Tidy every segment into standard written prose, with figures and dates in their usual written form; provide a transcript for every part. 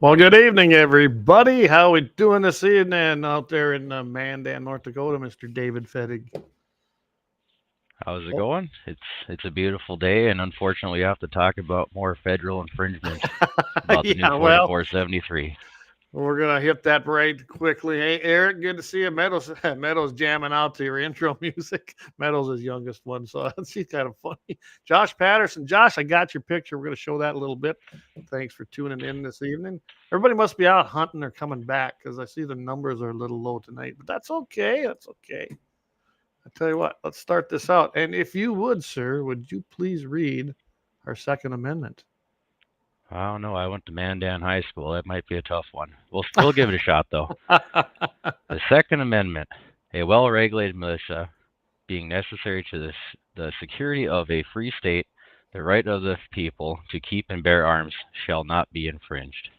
Well, good evening, everybody. How we doing this evening out there in Mandan, North Dakota, Mr. David Fettig? How's it Oh. going? It's a beautiful day, and unfortunately, we have to talk about more federal infringement about the new Yeah, well, 4473. we're gonna hit that right quickly. Hey, Eric, good to see you. Meadows, Meadows jamming out to your intro music. Meadows is youngest one, so she's kind of funny. Josh Patterson, Josh, I got your picture. We're gonna show that a little bit. Thanks for tuning in this evening. Everybody must be out hunting or coming back because I see the numbers are a little low tonight, but that's okay. That's okay. I tell you what, let's start this out. And if you would, sir, would you please read our Second Amendment? I don't know. I went to Mandan High School. That might be a tough one. We'll give it a shot though. The Second Amendment, a well-regulated militia, being necessary to the security of a free state, the right of the people to keep and bear arms shall not be infringed.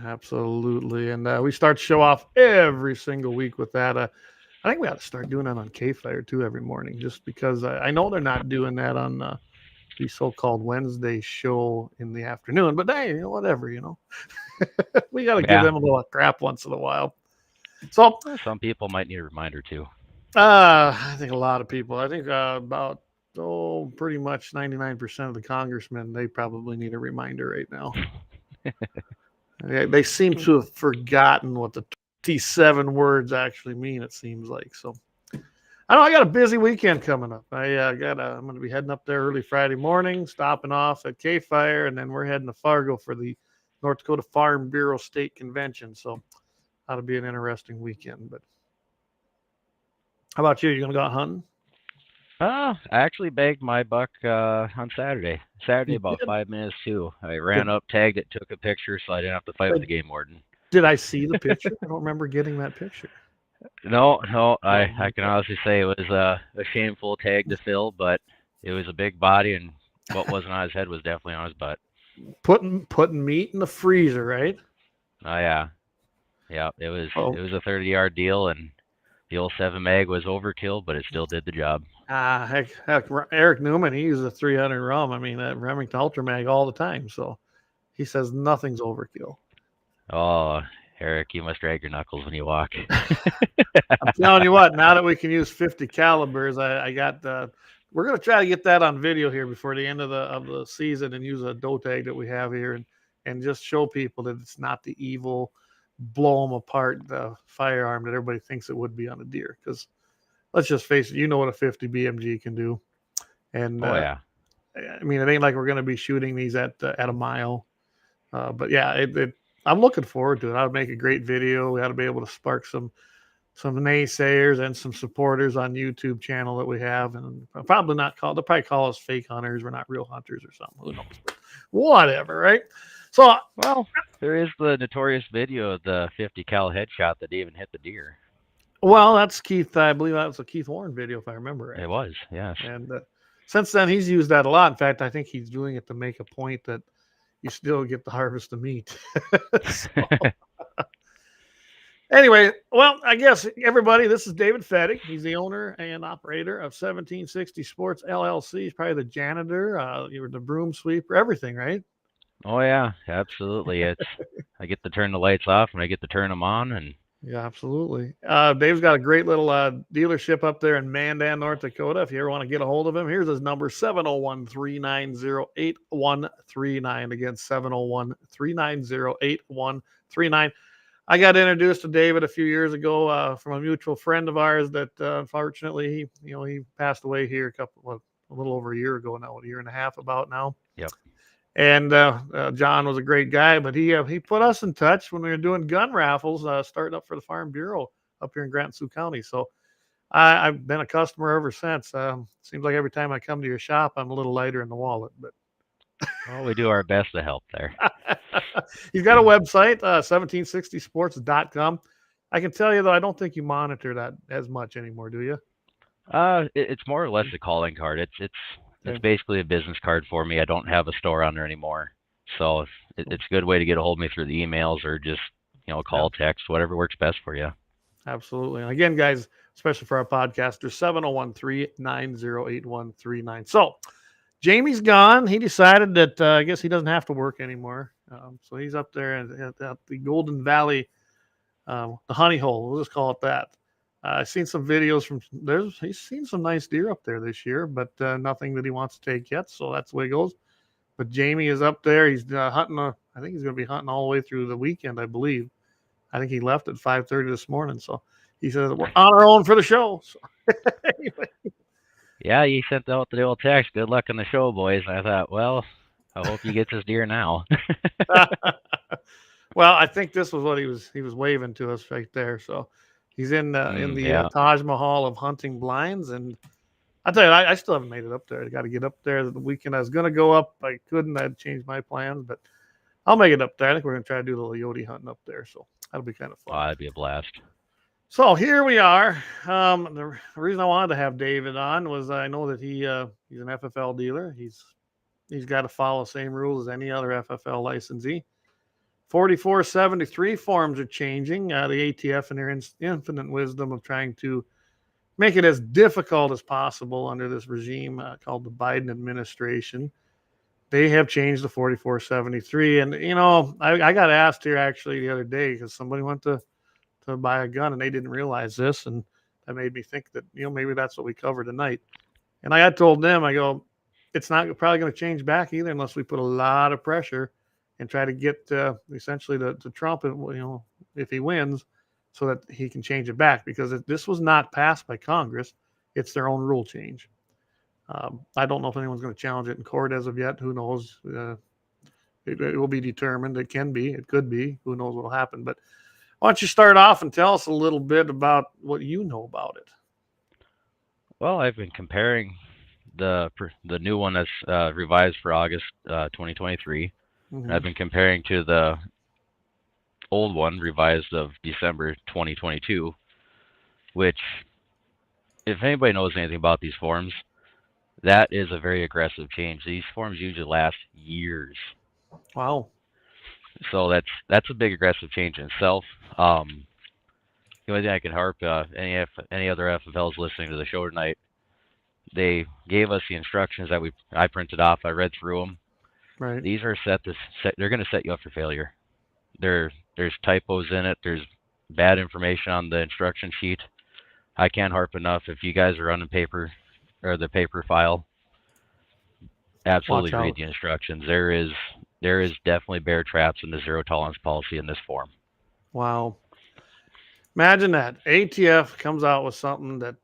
Absolutely. And we start to show off every single week with that. I think we ought to start doing that on KFYR too every morning, just because I know they're not doing that on the so-called Wednesday show in the afternoon. But hey, whatever, we got to give Yeah, them a little crap once in a while. So some people might need a reminder too. I think a lot of people. I think about pretty much 99% of the congressmen, they probably need a reminder right now. They seem to have forgotten what the 27 words actually mean. It seems like so. I know I got a busy weekend coming up. I'm going to be heading up there early Friday morning, stopping off at KFYR, and then we're heading to Fargo for the North Dakota Farm Bureau State Convention. So that'll be an interesting weekend. But how about you? You going to go out hunting? I actually bagged my buck on Saturday. Saturday, You about did. 5 minutes too. I ran Did, up, tagged it, took a picture, so I didn't have to fight with the game warden. did I see the picture? I don't remember getting that picture. No, Oh, I can honestly say it was a shameful tag to fill, but it was a big body, and what wasn't on his head was definitely on his butt. putting meat in the freezer, right? Oh yeah, yeah. It was Oh, it was a 30-yard deal, and the old 7 mag was overkill, but it still did the job. heck, Eric Newman, he uses a 300 rum. I mean, that Remington Ultra Mag all the time. So he says nothing's overkill. Oh, Eric, you must drag your knuckles when you walk. I'm telling you what, now that we can use 50 calibers, I got. We're gonna try to get that on video here before the end of the season and use a doe tag that we have here and just show people that it's not the evil blow them apart firearm that everybody thinks it would be on a deer. Because let's just face it, you know what a 50 BMG can do, and Oh yeah. I mean it ain't like we're gonna be shooting these at a mile. But yeah, I'm looking forward to it. I would make a great video. We ought to be able to spark some naysayers and some supporters on YouTube channel that we have, and probably not call. They'll probably call us fake hunters. We're not real hunters or something. Who knows? But whatever, right? So, Well, there is the notorious video of the 50 cal headshot that even hit the deer. well, that's Keith. I believe that was a Keith Warren video, if I remember right. It was, yes. And since then, he's used that a lot. In fact, I think he's doing it to make a point that you still get the harvest of meat. So, anyway, well, I guess everybody, this is David Fettig. He's the owner and operator of 1760 Sports LLC. He's probably the janitor, you're the broom sweeper, everything, right? Oh yeah, absolutely. I get to turn the lights off and I get to turn them on, and Yeah, absolutely. Dave's got a great little dealership up there in Mandan, North Dakota. If you ever want to get a hold of him, here's his number 701 390 8139. Again, 701 390 8139. I got introduced to David a few years ago from a mutual friend of ours that unfortunately he passed away here a little over a year ago now, a year and a half about now. yep. And John was a great guy, but he put us in touch when we were doing gun raffles, starting up for the Farm Bureau up here in Grant Sioux County. So I've been a customer ever since. Seems like every time I come to your shop, I'm a little lighter in the wallet. But Well, we do our best to help there. he's got a website, 1760sports.com. I can tell you though, I don't think you monitor that as much anymore, do you? It's more or less a calling card. It's basically a business card for me. I don't have a store on there anymore, so it's a good way to get a hold of me through the emails or just call, text, whatever works best for you. Absolutely. And again, guys, especially for our podcasters, 701 390 8139. So Jamie's gone. He decided that I guess he doesn't have to work anymore. So he's up there at the Golden Valley, the honey hole. We'll just call it that. I've seen some videos from there's. He's seen some nice deer up there this year, but nothing that he wants to take yet. So that's the way it goes. But Jamie is up there. He's hunting. I think he's going to be hunting all the way through the weekend, I believe. I think he left at 5:30 this morning. So he says we're on our own for the show. So, anyway. Yeah, you sent out the old text. Good luck on the show, boys. And I thought, well, I hope he gets his deer now. Well, I think this was what he was waving to us right there. So he's in the Taj Mahal of hunting blinds, and I tell you, I still haven't made it up there. I got to get up there the weekend. I was going to go up, I couldn't. I had to change my plans, but I'll make it up there. I think we're going to try to do a little Yodi hunting up there, so that'll be kind of fun. Oh, that'd be a blast. So here we are. The reason I wanted to have David on was I know that he's an FFL dealer. He's got to follow the same rules as any other FFL licensee. 4473 forms are changing. The ATF, in their infinite wisdom of trying to make it as difficult as possible under this regime called the Biden administration, they have changed the 4473. And, I got asked here actually the other day because somebody went to buy a gun and they didn't realize this. And that made me think that, maybe that's what we cover tonight. And I had told them, I go, it's not probably going to change back either unless we put a lot of pressure and try to get essentially to Trump, if he wins, so that he can change it back. Because this was not passed by Congress, it's their own rule change. I don't know if anyone's going to challenge it in court as of yet. Who knows? It will be determined. It can be. It could be. Who knows what will happen? But why don't you start off and tell us a little bit about what you know about it? Well, I've been comparing the new one that's revised for August 2023. Mm-hmm. I've been comparing to the old one revised of December 2022, which, if anybody knows anything about these forms, that is a very aggressive change. These forms usually last years. Wow. So that's a big aggressive change in itself. The only thing I can harp any other FFLs listening to the show tonight, they gave us the instructions that I printed off. I read through them. Right. These are they're going to set you up for failure. There's typos in it. There's bad information on the instruction sheet. I can't harp enough. If you guys are running paper or the paper file, absolutely read the instructions. There is definitely bear traps in the zero tolerance policy in this form. Wow. Imagine that. ATF comes out with something that,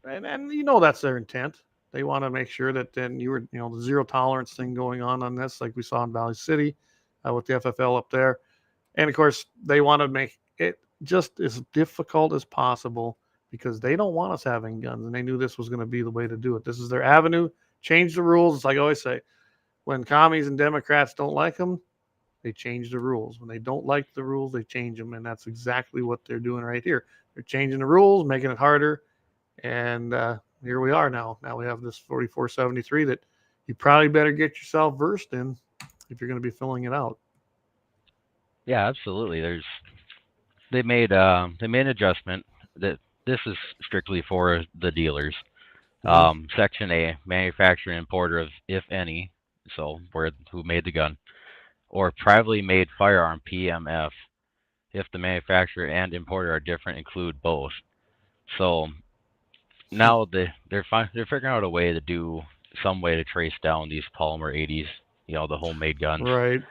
and that's their intent. They want to make sure that then the zero tolerance thing going on this, like we saw in Valley City with the FFL up there. And of course, they want to make it just as difficult as possible because they don't want us having guns. And they knew this was going to be the way to do it. This is their avenue. Change the rules. It's like I always say, when commies and Democrats don't like them, they change the rules. When they don't like the rules, they change them. And that's exactly what they're doing right here. They're changing the rules, making it harder. And here we are now. Now we have this 4473 that you probably better get yourself versed in if you're going to be filling it out. Yeah, absolutely. They made an adjustment that this is strictly for the dealers. Mm-hmm. Section A, manufacturer and importer of, if any, so who made the gun, or privately made firearm, PMF, if the manufacturer and importer are different, include both. So now they're figuring out a way to do some way to trace down these polymer 80s, the homemade guns. Right.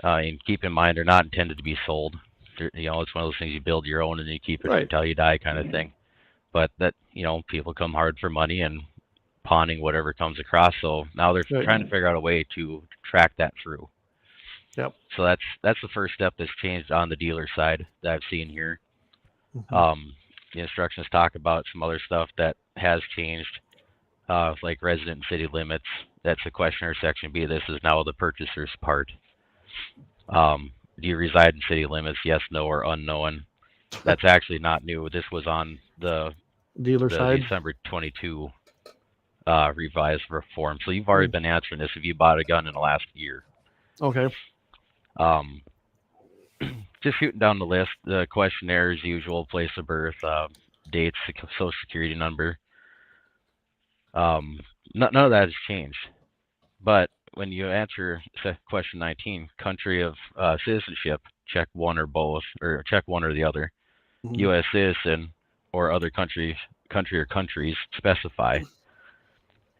And keep in mind, they're not intended to be sold. It's one of those things you build your own and you keep it until you die kind of thing. But that, people come hard for money and pawning whatever comes across. So now they're trying to figure out a way to track that through. Yep. So that's the first step that's changed on the dealer side that I've seen here. Mm-hmm. The instructions talk about some other stuff that has changed, like resident and city limits. That's the questioner section B. This is now the purchaser's part. Do you reside in city limits? Yes, no, or unknown. That's actually not new. This was on the dealer side. December 22 revised reform. So you've already been answering this if you bought a gun in the last year. Okay. Just shooting down the list, the questionnaire as usual, place of birth, dates, social security number. None of that has changed. But when you answer question 19, country of citizenship, check one or both, or check one or the other. Mhm. U.S. citizen or other country or countries specify.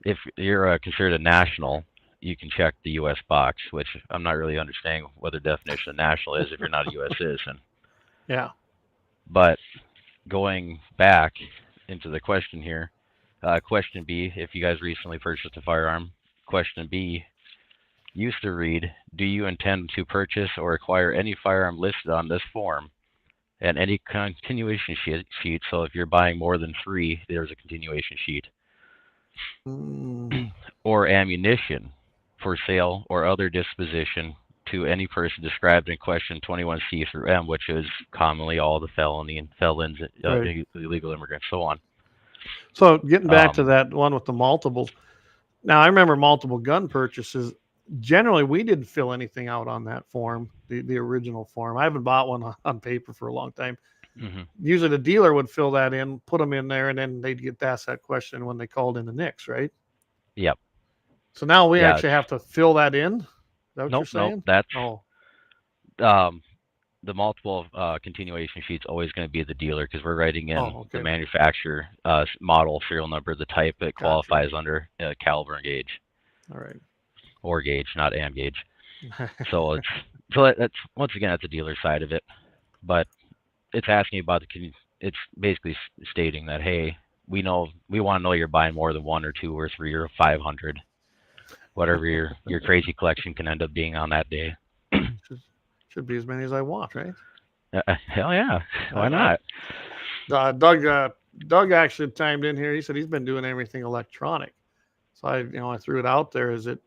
If you're considered a national, you can check the U.S. box, which I'm not really understanding what the definition of national is if you're not a U.S. citizen. Yeah. But going back into the question here, question B, if you guys recently purchased a firearm, question B used to read, do you intend to purchase or acquire any firearm listed on this form? And any continuation sheet, so if you're buying more than 3, there's a continuation sheet. Mm. Or ammunition for sale or other disposition to any person described in question 21C through M, which is commonly all the felons, Right. illegal immigrants, so on. So getting back to that one with the multiples. Now I remember multiple gun purchases. Generally, we didn't fill anything out on that form, the original form. I haven't bought one on paper for a long time. Mm-hmm. Usually the dealer would fill that in, put them in there, and then they'd get asked that question when they called in the NICS, right? Yep. So now we actually have to fill that in? Is that what you're Nope. saying? That's Oh, the multiple continuation sheet's always going to be the dealer because we're writing in okay. the manufacturer, model, serial number, the type it qualifies under, caliber and gauge. All right. Or gauge, not am gauge. So that's once again that's the dealer side of it, but it's asking about it's basically stating that, hey, we want to know you're buying more than 1 or 2 or 3 or 500, whatever your crazy collection can end up being on that day. Should be as many as I want, right? Hell yeah, why not? Doug actually chimed in here. He said he's been doing everything electronic. So I threw it out there. Is it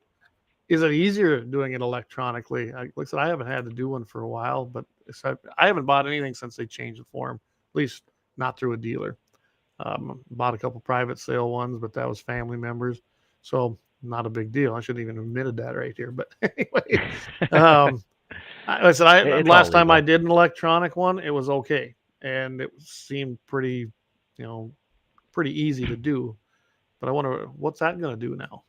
easier doing it electronically? Like I said, I haven't had to do one for a while, but I haven't bought anything since they changed the form, at least not through a dealer. Bought a couple private sale ones, but that was family members, so not a big deal. I shouldn't even admitted that right here, but anyway, I said last time I did an electronic one, it was okay, and it seemed pretty easy to do. But I wonder what's that going to do now.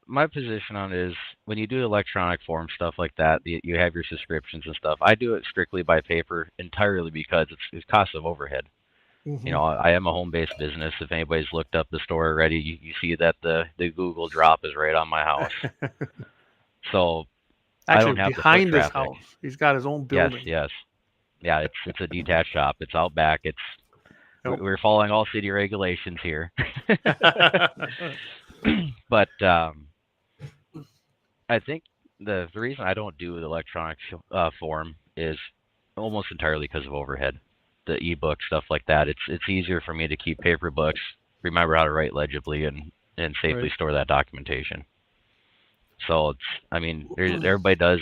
My position on it is when you do electronic form stuff like that, you have your subscriptions and stuff. I do it strictly by paper entirely because it's cost of overhead. Mm-hmm. I am a home-based business. If anybody's looked up the store already, you see that the Google drop is right on my house. So actually, I don't have behind the his house, he's got his own building. Yes. Yeah, it's a detached shop. It's out back. We're following all city regulations here. But I think the reason I don't do the electronic form is almost entirely because of overhead. The ebook stuff like that. It's easier for me to keep paper books, remember how to write legibly, and safely store that documentation. So everybody does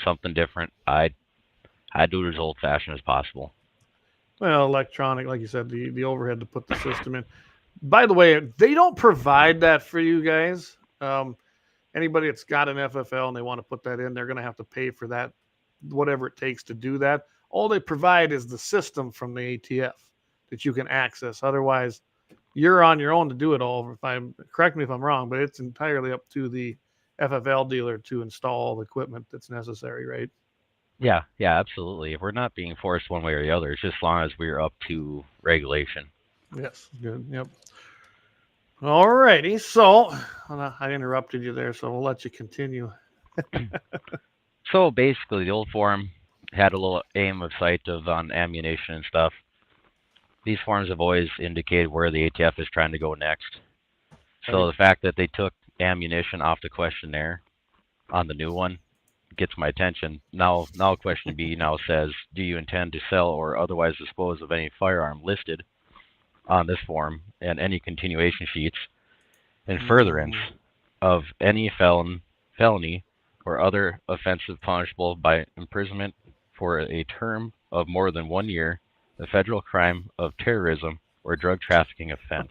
something different. I do it as old fashioned as possible. Well, electronic, like you said, the overhead to put the system in. By the way, they don't provide that for you guys. Anybody that's got an FFL and they want to put that in, they're going to have to pay for that, whatever it takes to do that. All they provide is the system from the ATF that you can access. Otherwise, you're on your own to do it all. Correct me if I'm wrong, but it's entirely up to the FFL dealer to install the equipment that's necessary, right? Yeah, absolutely. If we're not being forced one way or the other, it's just as long as we're up to regulation. Yes, good. Yep. All righty. So I interrupted you there, so we'll let you continue. So basically, the old form had a little aim of sight on ammunition and stuff. These forms have always indicated where the ATF is trying to go next. So the fact that they took ammunition off the questionnaire on the new one gets my attention. Now question B now says, do you intend to sell or otherwise dispose of any firearm listed on this form and any continuation sheets in furtherance of any felony or other offensive punishable by imprisonment for a term of more than 1 year, a federal crime of terrorism or drug trafficking offense.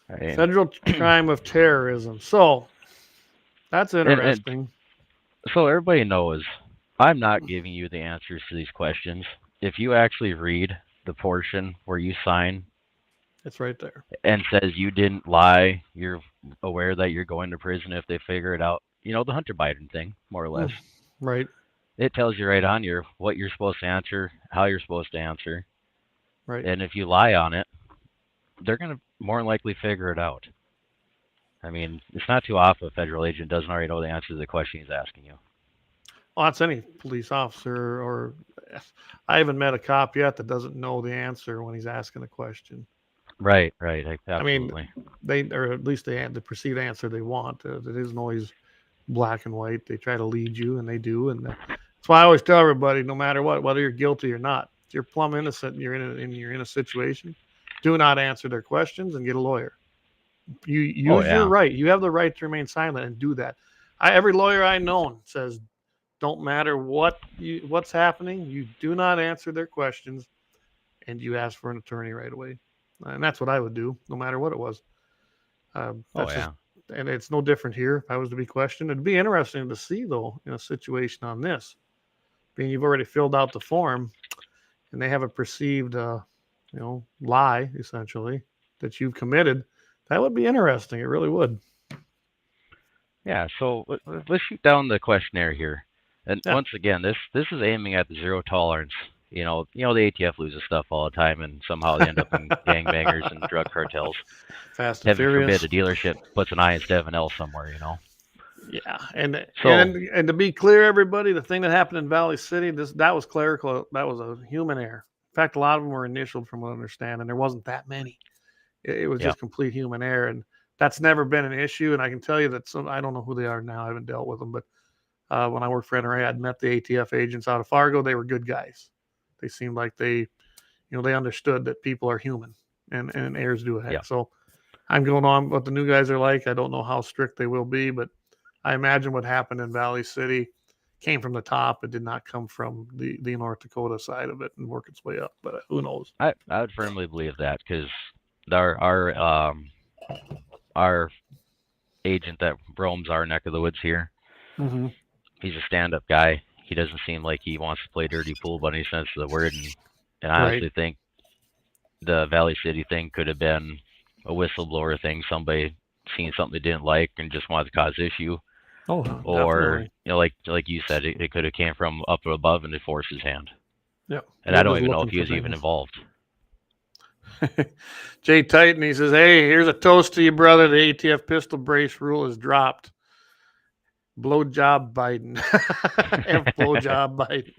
Federal crime of terrorism. So that's interesting. So everybody knows I'm not giving you the answers to these questions. If you actually read the portion where you sign It's right there. and says you didn't lie, you're aware that you're going to prison if they figure it out. You know, the Hunter Biden thing, more or less. Right. It tells you right on your what you're supposed to answer, how you're supposed to answer, Right. and if you lie on it, they're going to more than likely figure it out. I mean, it's not too often a federal agent doesn't already know the answer to the question he's asking you. Well, that's any police officer, or I haven't met a cop yet that doesn't know the answer when he's asking a question. Right, I mean, absolutely. or at least they proceed answer they want. It isn't always black and white. They try to lead you, and they do. And that's why I always tell everybody, no matter what, whether you're guilty or not, if you're plumb innocent and you're in a situation, do not answer their questions and get a lawyer. You Oh use your yeah, right. You have the right to remain silent and do that. Every lawyer I know says, don't matter what's happening, you do not answer their questions, and you ask for an attorney right away. And that's what I would do, no matter what it was. oh That's just, yeah. and it's no different here. If I was to be questioned, it'd be interesting to see though in a situation on this, being you've already filled out the form, and they have a perceived, lie essentially that you've committed. That would be interesting. It really would. Yeah, so let's shoot down the questionnaire here. And Yeah. once again, this is aiming at the zero tolerance. The ATF loses stuff all the time, and somehow they end up in gangbangers and drug cartels. Fast and Heaven forbid Furious. a dealership puts an I instead of an L somewhere. Yeah, and So, and to be clear, everybody, the thing that happened in Valley City, that was clerical. That was a human error. In fact, a lot of them were initialed, from what I understand, and there wasn't that many. It was yeah, just complete human error, and that's never been an issue. And I can tell you that I don't know who they are now. I haven't dealt with them, but when I worked for NRA, I'd met the ATF agents out of Fargo. They were good guys. They seemed like they understood that people are human, and errors do yeah. it. So I'm going on what the new guys are like. I don't know how strict they will be, but I imagine what happened in Valley City came from the top. It did not come from the North Dakota side of it and work its way up. But who knows? I would firmly believe that because our agent that roams our neck of the woods here, Mm-hmm. he's a stand-up guy. He doesn't seem like he wants to play dirty pool by any sense of the word, and I Right. honestly think the Valley City thing could have been a whistleblower thing. Somebody seen something they didn't like and just wanted to cause issue, Oh, or definitely. like you said, it could have came from up above and they forced his hand. Yeah. And I They're don't just even know if looking he for was even things. involved. Jay Titan, he says, "Hey, here's a toast to you, brother. The ATF pistol brace rule is dropped. Blowjob Biden. F blowjob Biden."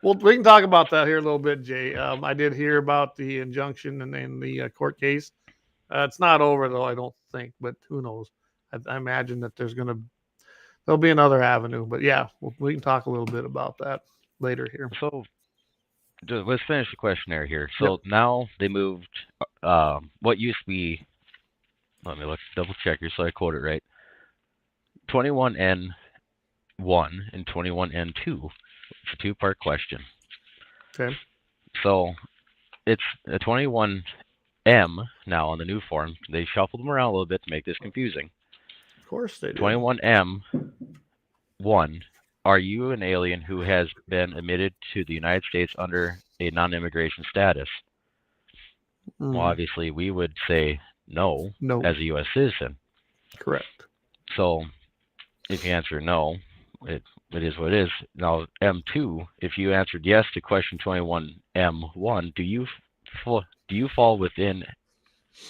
Well, we can talk about that here a little bit, Jay. I did hear about the injunction and the court case. It's not over though, I don't think, but who knows? I imagine that there'll be another avenue. But yeah, we can talk a little bit about that later here. So let's finish the questionnaire here. Yep. So now they moved what used to be. Let me double check here so I quote it right. 21N1 and 21N2. It's a two-part question. Okay. So it's a 21M now on the new form. They shuffled them around a little bit to make this confusing. Of course they did. 21M1. Are you an alien who has been admitted to the United States under a non-immigration status? Well, obviously, we would say no, as a U.S. citizen. Correct. So if you answer no, it is what it is. Now, M2, if you answered yes to question 21M1, do you fall within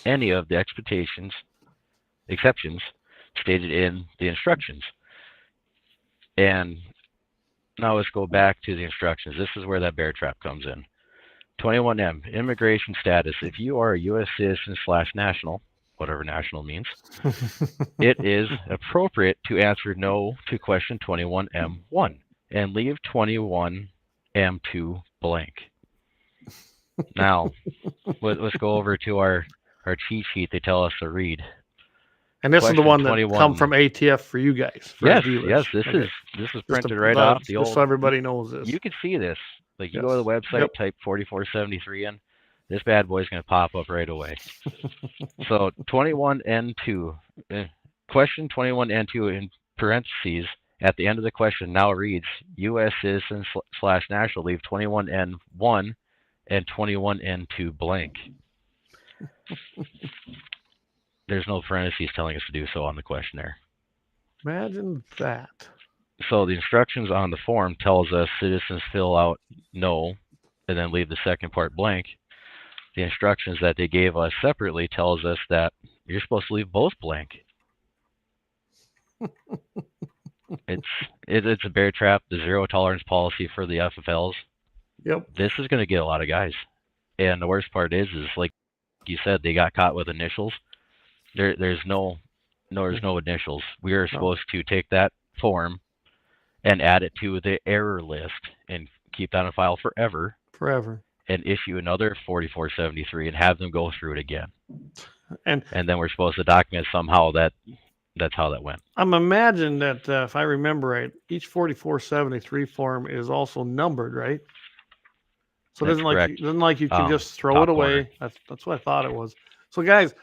any of the exceptions stated in the instructions? And now let's go back to the instructions. This is where that bear trap comes in. 21M, immigration status. If you are a U.S. citizen / national, whatever national means, it is appropriate to answer no to question 21M1 and leave 21M2 blank. Now, let's go over to our cheat sheet they tell us to read. And this question is the one 21. that come from ATF for you guys. For yes, dealers. yes. This is printed right off the old. Just so everybody knows this. You can see this. Like you go to the website, type 4473 in. This bad boy's going to pop up right away. So 21N2, question 21N2 in parentheses at the end of the question now reads U.S. citizen / national, leave 21N1 and 21N2 blank. There's no parentheses telling us to do so on the questionnaire. Imagine that. So the instructions on the form tells us citizens fill out no and then leave the second part blank. The instructions that they gave us separately tells us that you're supposed to leave both blank. It's a bear trap, the zero tolerance policy for the FFLs. Yep. This is going to get a lot of guys. And the worst part is like you said, they got caught with initials. There's no initials. We are supposed to take that form and add it to the error list and keep that on file forever. Forever. And issue another 4473 and have them go through it again. And then we're supposed to document somehow that's how that went. I'm imagining that if I remember right, each 4473 form is also numbered, right? So it isn't like you can just throw it away. Corner. That's what I thought it was. So guys,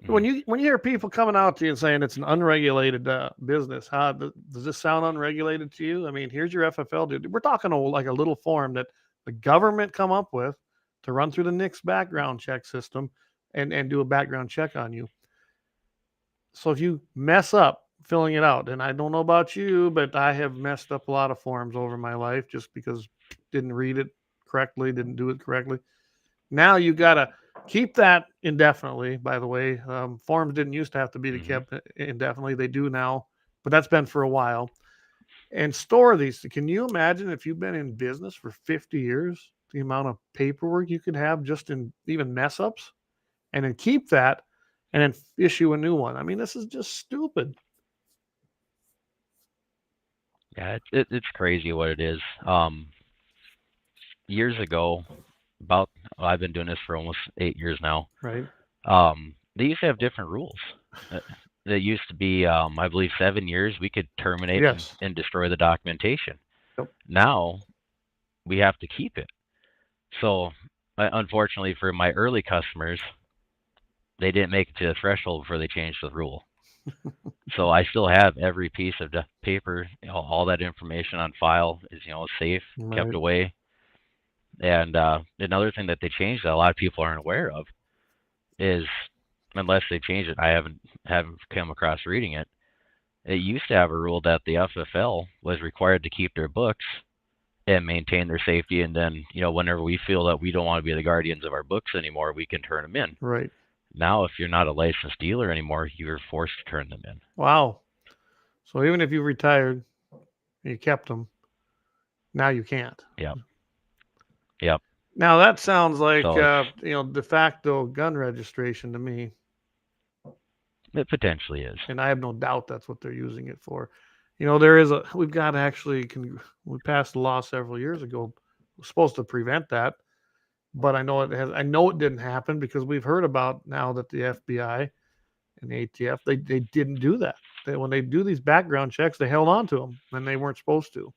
when you hear people coming out to you and saying it's an unregulated business, does this sound unregulated to you? I mean, here's your FFL, dude. We're talking like a little form that the government come up with to run through the NICS background check system and do a background check on you. So if you mess up filling it out, and I don't know about you, but I have messed up a lot of forms over my life just because didn't read it correctly, didn't do it correctly. Now you got to keep that indefinitely, by the way. Forms didn't used to have to be kept indefinitely. They do now, but that's been for a while. And store these. Can you imagine if you've been in business for 50 years, the amount of paperwork you could have just in even mess ups, and then keep that and then issue a new one? I mean, this is just stupid. Yeah, it's crazy what it is. Years ago, I've been doing this for almost 8 years now. Right. They used to have different rules. That used to be, I believe, 7 years. We could terminate and destroy the documentation. Yep. Now, we have to keep it. So, unfortunately for my early customers, they didn't make it to the threshold before they changed the rule. So I still have every piece of paper, all that information on file is, safe, kept away. And another thing that they changed that a lot of people aren't aware of is, unless they change it, I haven't come across reading it. It used to have a rule that the FFL was required to keep their books and maintain their safety, and then whenever we feel that we don't want to be the guardians of our books anymore, we can turn them in. Right. Now, if you're not a licensed dealer anymore, you're forced to turn them in. Wow. So even if you retired, you kept them. Now you can't. Yep. Now that sounds like de facto gun registration to me. It potentially is, and I have no doubt that's what they're using it for. We passed a law several years ago. We're supposed to prevent that, but I know it didn't happen because we've heard about now that the FBI and the ATF they didn't do that. When they do these background checks, they held on to them and they weren't supposed to.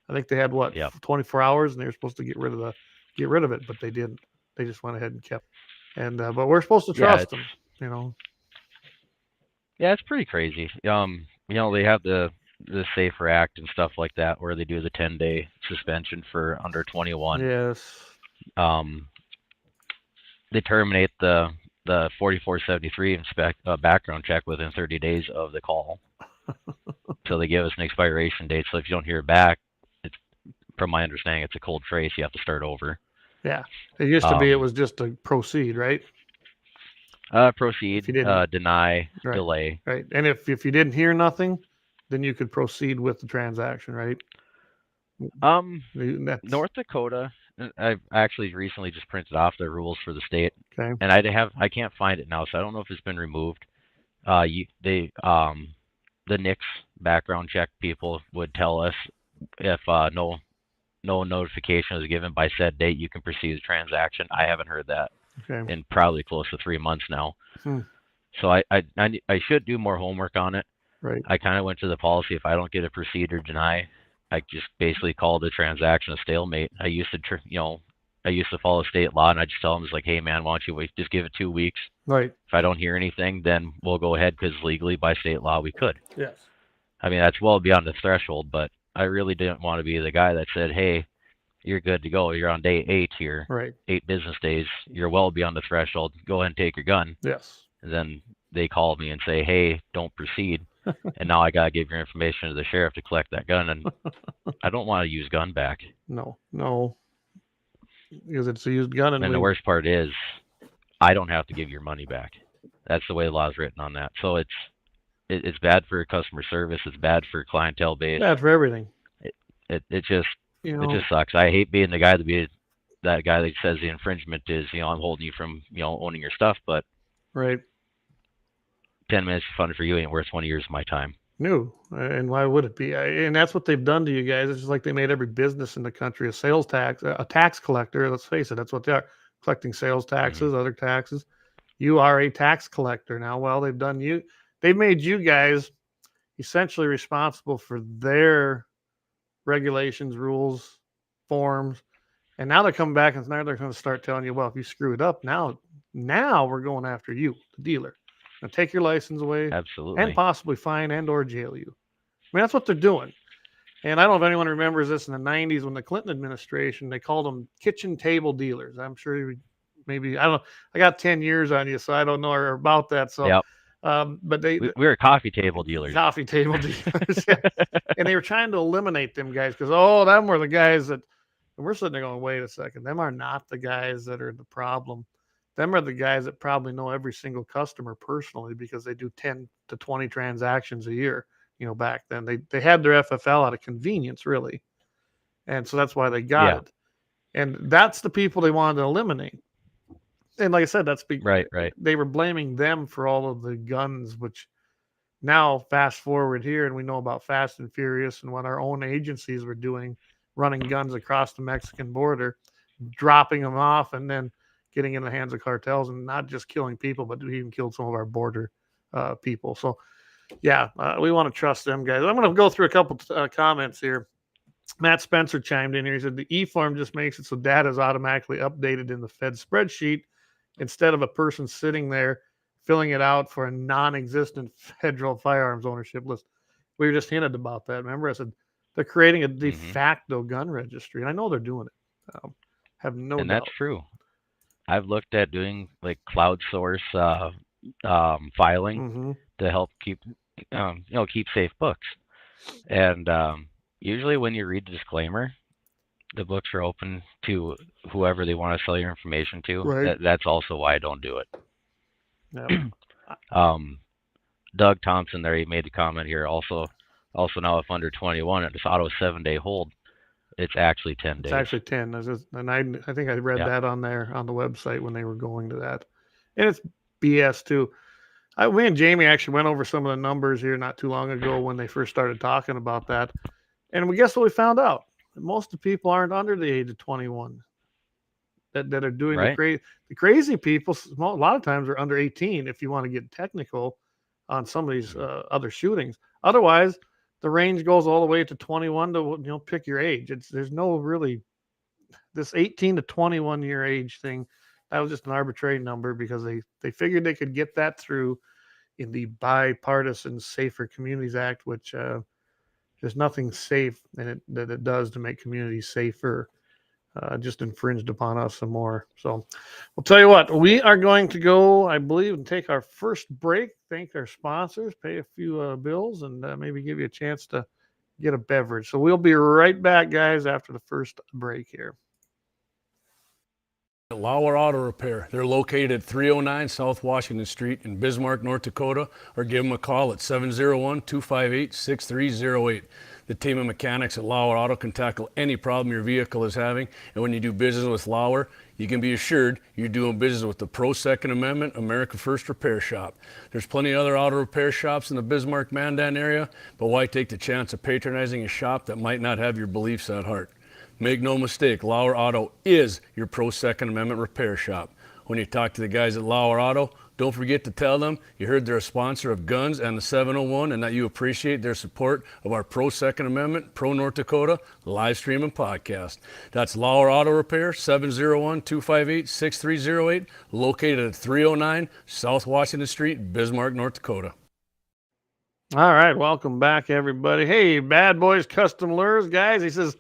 I think they had 24 hours and they were supposed to get rid of it, but they didn't. They just went ahead and kept. And but we're supposed to trust them. Yeah, it's pretty crazy. They have the Safer Act and stuff like that, where they do the 10-day suspension for under 21. Yes. They terminate the 4473 background check within 30 days of the call. So they give us an expiration date. So if you don't hear back, from my understanding, it's a cold trace. You have to start over. Yeah, it used to be. It was just a proceed, right? Proceed, deny, delay. Right, and if you didn't hear nothing, then you could proceed with the transaction, right? North Dakota, I've actually recently just printed off the rules for the state, okay. And I can't find it now, so I don't know if it's been removed. The NICS background check people would tell us if no notification was given by said date, you can proceed the transaction. I haven't heard that in probably close to 3 months now. So I should do more homework on it. Right. I kind of went to the policy, if I don't get a proceed or deny, I just basically call the transaction a stalemate. I used to follow state law, and I just tell them, it's like, hey man, why don't you just give it 2 weeks? Right. If I don't hear anything, then we'll go ahead, because legally by state law we could. Yes. I mean, that's well beyond the threshold, but I really didn't want to be the guy that said, hey, you're good to go. You're on day 8 here, Right. 8 business days. You're well beyond the threshold. Go ahead and take your gun. Yes. And then they call me and say, hey, don't proceed. And now I got to give your information to the sheriff to collect that gun. And I don't want to use gun back. No. Because it's a used gun. And the worst part is I don't have to give your money back. That's the way the law is written on that. So it's bad for customer service. It's bad for clientele base. Bad for everything. It just sucks. I hate being the guy that says the infringement is, I'm holding you from, owning your stuff, but right. 10 minutes of fun for you ain't worth 20 years of my time. No, and why would it be? And that's what they've done to you guys. It's just like they made every business in the country a sales tax, a tax collector. Let's face it, that's what they are, collecting sales taxes, other taxes. You are a tax collector now. Well, they've made you guys essentially responsible for their regulations, rules, forms, and now they're coming back and now they're going to start telling you, well, if you screw it up, now we're going after you, the dealer, and take your license away, absolutely, and possibly fine and or jail you. I mean, that's what they're doing. And I don't know if anyone remembers this in the 90s when the Clinton administration, they called them kitchen table dealers. I'm sure maybe, I don't know. I got 10 years on you, so I don't know about that. So, yep. But we were coffee table dealers. Coffee table dealers. Yeah. And they were trying to eliminate them guys because, them were the guys that, and we're sitting there going, wait a second, them are not the guys that are the problem. Them are the guys that probably know every single customer personally because they do 10 to 20 transactions a year. Back then they had their FFL out of convenience, really. And so that's why they got it. And that's the people they wanted to eliminate. And like I said, that's right. They were blaming them for all of the guns, which now fast forward here and we know about Fast and Furious and what our own agencies were doing, running guns across the Mexican border, dropping them off and then getting in the hands of cartels and not just killing people, but we even killed some of our border people. So we want to trust them guys. I'm going to go through a couple comments here. Matt Spencer chimed in here. He said the e-form just makes it so data is automatically updated in the Fed spreadsheet instead of a person sitting there filling it out for a non-existent federal firearms ownership list. We were just hinted about that. Remember, I said they're creating a de facto gun registry, and I know they're doing it. Have no doubt. And that's true. I've looked at doing like crowdsource filing to help keep safe books. And usually when you read the disclaimer, the books are open to whoever they want to sell your information to. Right. That's also why I don't do it. Yeah. Doug Thompson there, he made the comment here. Also now if under 21, it's auto 7-day hold. It's actually 10 days. It's actually 10. And I think I read that on there on the website when they were going to that. And it's BS too. We and Jamie actually went over some of the numbers here not too long ago when they first started talking about that. And we guess what we found out? Most of the people aren't under the age of 21 that are doing the crazy people. A lot of times are under 18 if you want to get technical on some of these other shootings. Otherwise, the range goes all the way to 21 to, pick your age. There's no really this 18 to 21 year age thing. That was just an arbitrary number because they figured they could get that through in the Bipartisan Safer Communities Act, which there's nothing safe in it that it does to make communities safer. Just infringed upon us some more. So we'll tell you what, we are going to go, I believe, and take our first break, thank our sponsors, pay a few bills, and maybe give you a chance to get a beverage. So we'll be right back, guys, after the first break here. Lauer Auto Repair. They're located at 309 South Washington Street in Bismarck, North Dakota, or give them a call at 701-258-6308. The team of mechanics at Lauer Auto can tackle any problem your vehicle is having, and when you do business with Lauer, you can be assured you're doing business with the Pro Second Amendment America First Repair Shop. There's plenty of other auto repair shops in the Bismarck-Mandan area, but why take the chance of patronizing a shop that might not have your beliefs at heart? Make no mistake, Lauer Auto is your Pro Second Amendment repair shop. When you talk to the guys at Lauer Auto, don't forget to tell them you heard they're a sponsor of Guns and the 701 and that you appreciate their support of our Pro Second Amendment, Pro North Dakota live stream and podcast. That's Lauer Auto Repair, 701-258-6308, located at 309 South Washington Street, Bismarck, North Dakota. All right, welcome back, everybody. Hey, Bad Boys Custom Lures, guys. He says,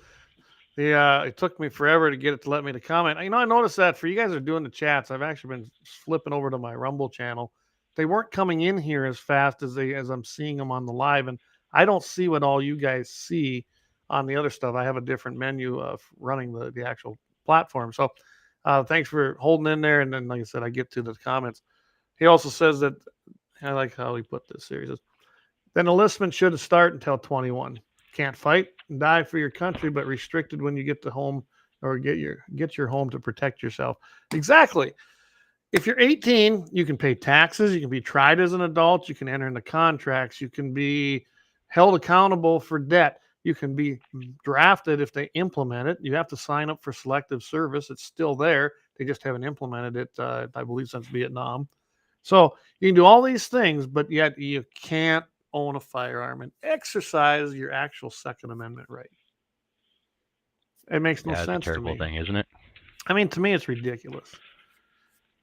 It took me forever to get it to let me to comment. I noticed that for you guys are doing the chats. I've actually been flipping over to my Rumble channel. They weren't coming in here as fast as I'm seeing them on the live, and I don't see what all you guys see on the other stuff. I have a different menu of running the actual platform. So thanks for holding in there. And then, like I said, I get to the comments. He also says that I like how he put this here. He says, then enlistment shouldn't start until 21. Can't fight and die for your country, but restricted when you get to home or get your home to protect yourself. Exactly. If you're 18, you can pay taxes. You can be tried as an adult. You can enter into contracts. You can be held accountable for debt. You can be drafted if they implement it. You have to sign up for selective service. It's still there. They just haven't implemented it, I believe, since Vietnam. So you can do all these things, but yet you can't own a firearm and exercise your actual Second Amendment right. It makes no Yeah, it's a sense to terrible me. thing, isn't it? I mean, to me, it's ridiculous.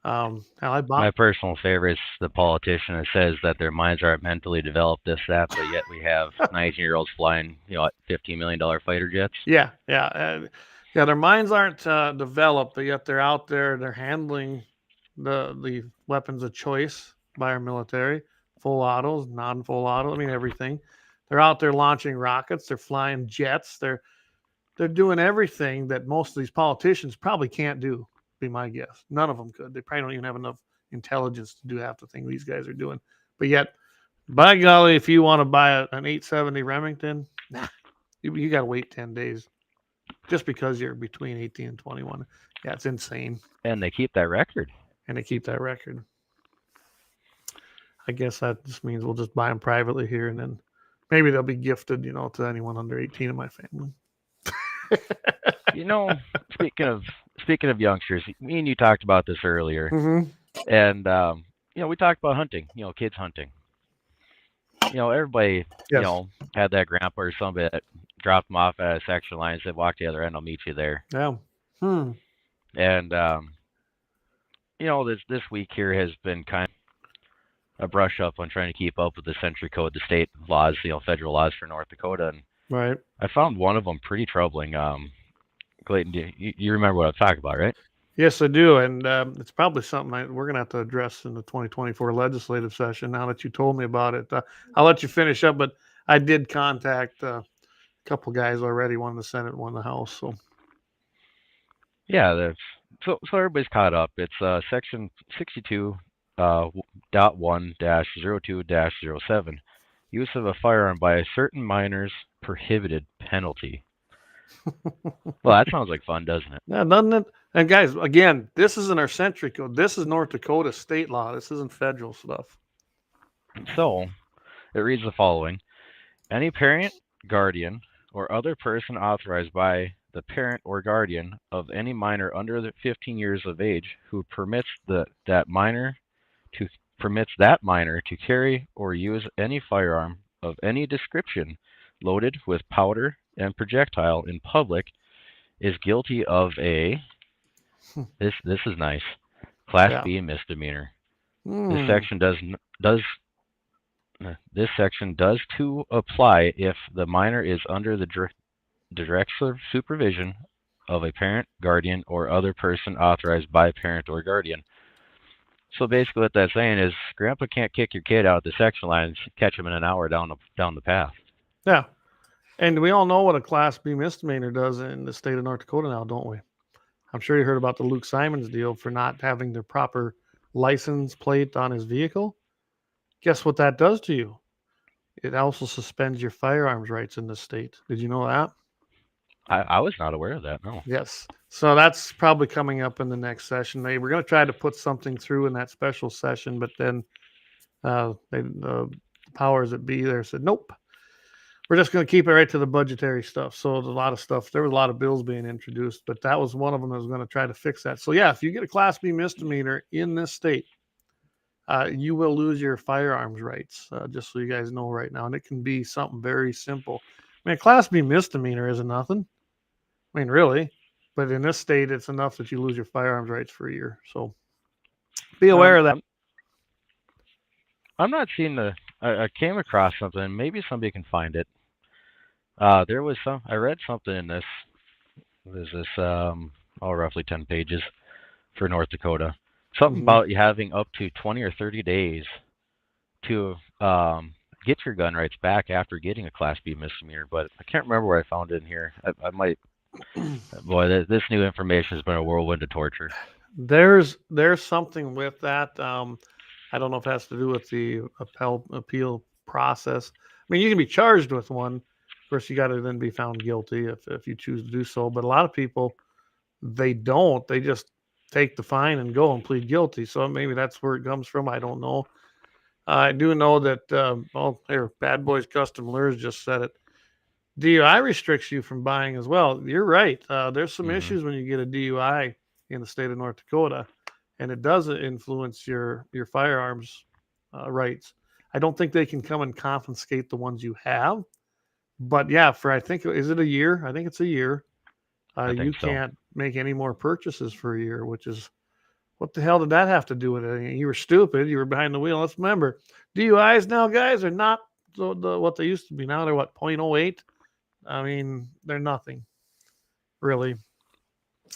My personal favorite is the politician that says that their minds aren't mentally developed, this, that, but yet we have 19-year-olds flying, $15 million fighter jets. Yeah. Their minds aren't developed, but yet they're out there. They're handling the weapons of choice by our military, full autos, non-full auto. I mean, everything. They're out there launching rockets. They're flying jets. They're doing everything that most of these politicians probably can't do. Be my guess. None of them could. They probably don't even have enough intelligence to do half the thing these guys are doing. But yet, by golly, if you want to buy an 870 Remington, you got to wait 10 days just because you're between 18 and 21. Yeah, it's insane. And they keep that record. I guess that just means we'll just buy them privately here, and then maybe they'll be gifted, to anyone under 18 in my family. Speaking of youngsters, me and you talked about this earlier, and we talked about hunting. Kids hunting. Everybody, Yes. had that grandpa or somebody that dropped them off at a section line and said, "Walk the other end, I'll meet you there." Yeah. And this week here has been kind of a brush up on trying to keep up with the century code, the state laws, federal laws for North Dakota, and Right. I found one of them pretty troubling. Clayton, you remember what I'm talking about, right? Yes, I do, and it's probably something we're going to have to address in the 2024 legislative session. Now that you told me about it, I'll let you finish up. But I did contact a couple guys already, one in the Senate, one in the House. So yeah, so everybody's caught up. It's section 62.1-02-07. Use of a firearm by a certain minor's prohibited penalty. Well, that sounds like fun, doesn't it? Yeah, doesn't it? And guys, again, this isn't our century code. This is North Dakota state law. This isn't federal stuff. So, it reads the following. Any parent, guardian, or other person authorized by the parent or guardian of any minor under the 15 years of age who permits that minor to carry or use any firearm of any description loaded with powder and projectile in public is guilty of a this is nice Class B misdemeanor. This section does to apply if the minor is under the direct supervision of a parent, guardian, or other person authorized by parent or guardian. So basically what that's saying is grandpa can't kick your kid out at the section line and catch him in an hour down the path. Yeah. And we all know what a Class B misdemeanor does in the state of North Dakota now, don't we? I'm sure you heard about the Luke Simons deal for not having the proper license plate on his vehicle. Guess what that does to you? It also suspends your firearms rights in the state. Did you know that? I was not aware of that, no. Yes. So that's probably coming up in the next session. We're going to try to put something through in that special session, but then the powers that be there said, nope. We're just going to keep it right to the budgetary stuff. So there's a lot of stuff. There was a lot of bills being introduced, but that was one of them that was going to try to fix that. So yeah, if you get a Class B misdemeanor in this state, you will lose your firearms rights, just so you guys know right now. And it can be something very simple. I mean, a Class B misdemeanor isn't nothing. I mean, really. But in this state, it's enough that you lose your firearms rights for a year. So be aware of that. I'm not seeing I came across something. Maybe somebody can find it. I read something in this There's this roughly 10 pages for North Dakota. Something Mhm. about you having up to 20 or 30 days to get your gun rights back after getting a Class B misdemeanor, but I can't remember where I found it in here. I might. Boy, this new information has been a whirlwind of torture. There's something with that. I don't know if it has to do with the appeal process. I mean, you can be charged with one. Of course, you got to then be found guilty if you choose to do so. But a lot of people, they don't. They just take the fine and go and plead guilty. So maybe that's where it comes from. I don't know. I do know that. Here, Bad Boys Custom Lures just said it. DUI restricts you from buying as well. You're right. There's some Mhm. issues when you get a DUI in the state of North Dakota, and it does influence your firearms rights. I don't think they can come and confiscate the ones you have, but yeah, for I think is it a year? I think it's a year. I You think so. can't make any more purchases for a year, which is what the hell did that have to do with it? You were stupid. You were behind the wheel. Let's remember, DUIs now, guys, are not what they used to be. Now they're what 0.08. I mean, they're nothing really.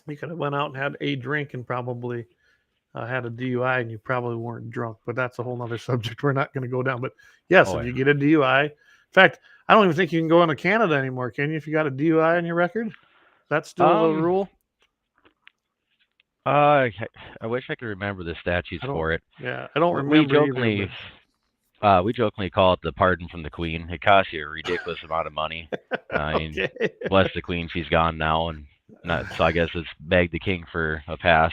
You could have went out and had a drink and probably had a DUI, and you probably weren't drunk. But that's a whole nother subject we're not going to go down. But yes, Oh, if yeah. you get a DUI, in fact, I don't even think you can go into Canada anymore, can you? If you got a DUI on your record, that's still the rule. I wish I could remember the statutes I don't. for it. Yeah, I don't We remember either. jokingly call it the pardon from the Queen. It costs you a ridiculous amount of money. I mean, Okay. bless the Queen, she's gone now, and so I guess it's begged the King for a pass.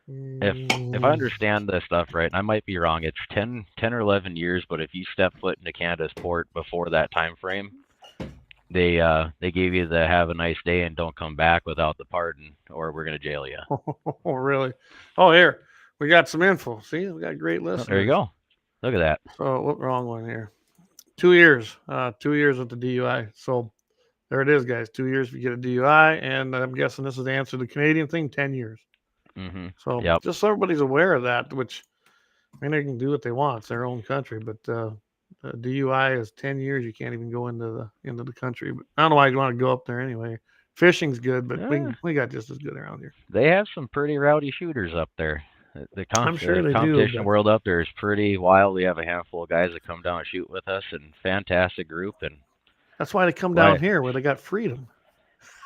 If I understand this stuff right, and I might be wrong, it's 10 or 11 years. But if you step foot into Canada's port before that time frame, they gave you the have a nice day and don't come back without the pardon, or we're gonna jail you. Oh, really? Oh, here we got some info. See, we got great Oh, listeners. there you go. Look at that. So what wrong one here? 2 years. 2 years with the DUI. So there it is, guys. 2 years if you get a DUI, and I'm guessing this is the answer to the Canadian thing. 10 years. So Yep. just so everybody's aware of that. Which I mean, they can do what they want. It's their own country, but DUI is 10 years. You can't even go into the country. But I don't know why you want to go up there anyway. Fishing's good, but we got just as good around here. They have some pretty rowdy shooters up there. I'm sure The they do, competition but world up there is pretty wild. We have a handful of guys that come down and shoot with us, and fantastic group. And that's why they come down here where they got freedom.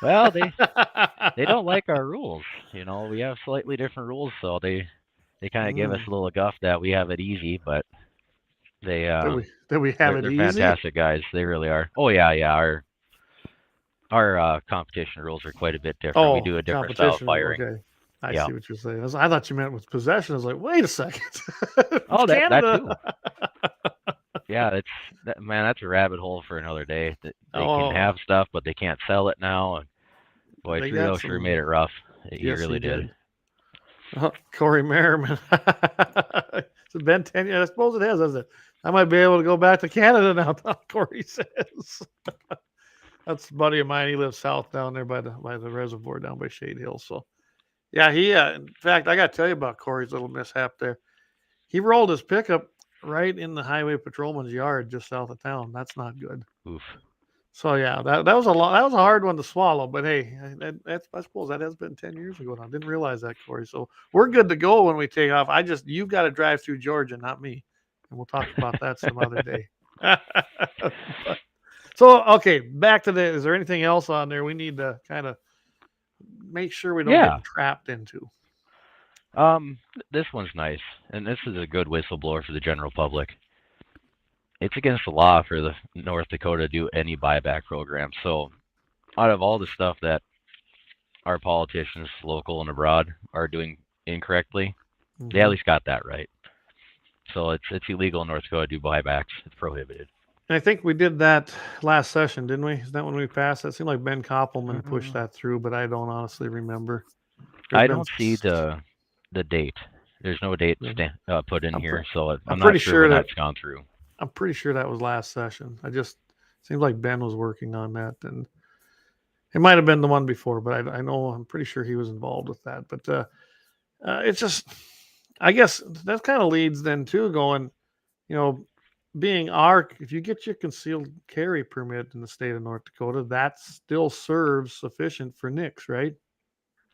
well, they don't like our rules. You know, we have slightly different rules, so they kind of give us a little guff that we have it easy, but they that we have they're it easy. fantastic guys. They really are. Oh yeah. Our competition rules are quite a bit different. We do a different style of firing. Okay. I see what you're saying. I thought you meant with possession. I was like, wait a second. Oh, that too. Yeah, that's a rabbit hole for another day. They can have stuff, but they can't sell it now. And boy, Trudeau sure made it rough. He really did. Corey Merriman. It's been 10 years. I suppose it has, hasn't it? I might be able to go back to Canada now, Corey says. That's a buddy of mine. He lives south down there by the reservoir down by Shade Hill. So, yeah, in fact, I got to tell you about Corey's little mishap there. He rolled his pickup right in the highway patrolman's yard just south of town. That's not good. Oof. So yeah, that was a hard one to swallow. But hey, I suppose that has been 10 years ago now. Didn't realize that, Corey. So we're good to go when we take off. You've got to drive through Georgia, not me, and we'll talk about that some other day. So okay, back to is there anything else on there we need to kind of make sure we don't get trapped into? This one's nice, and this is a good whistleblower for the general public. It's against the law for the North Dakota to do any buyback program. So out of all the stuff that our politicians, local and abroad, are doing incorrectly, they at least got that right. So it's illegal in North Dakota to do buybacks. It's prohibited. And I think we did that last session, didn't we? Is that when we passed? It seemed like Ben Koppelman pushed that through, but I don't honestly remember. I don't see the date. There's no date put in here, so I'm not sure when that's gone through. I'm pretty sure that was last session. Seems like Ben was working on that, and it might have been the one before, but I'm pretty sure he was involved with that. But it's just, I guess that kind of leads then to going, if you get your concealed carry permit in the state of North Dakota, that still serves sufficient for NICS, right?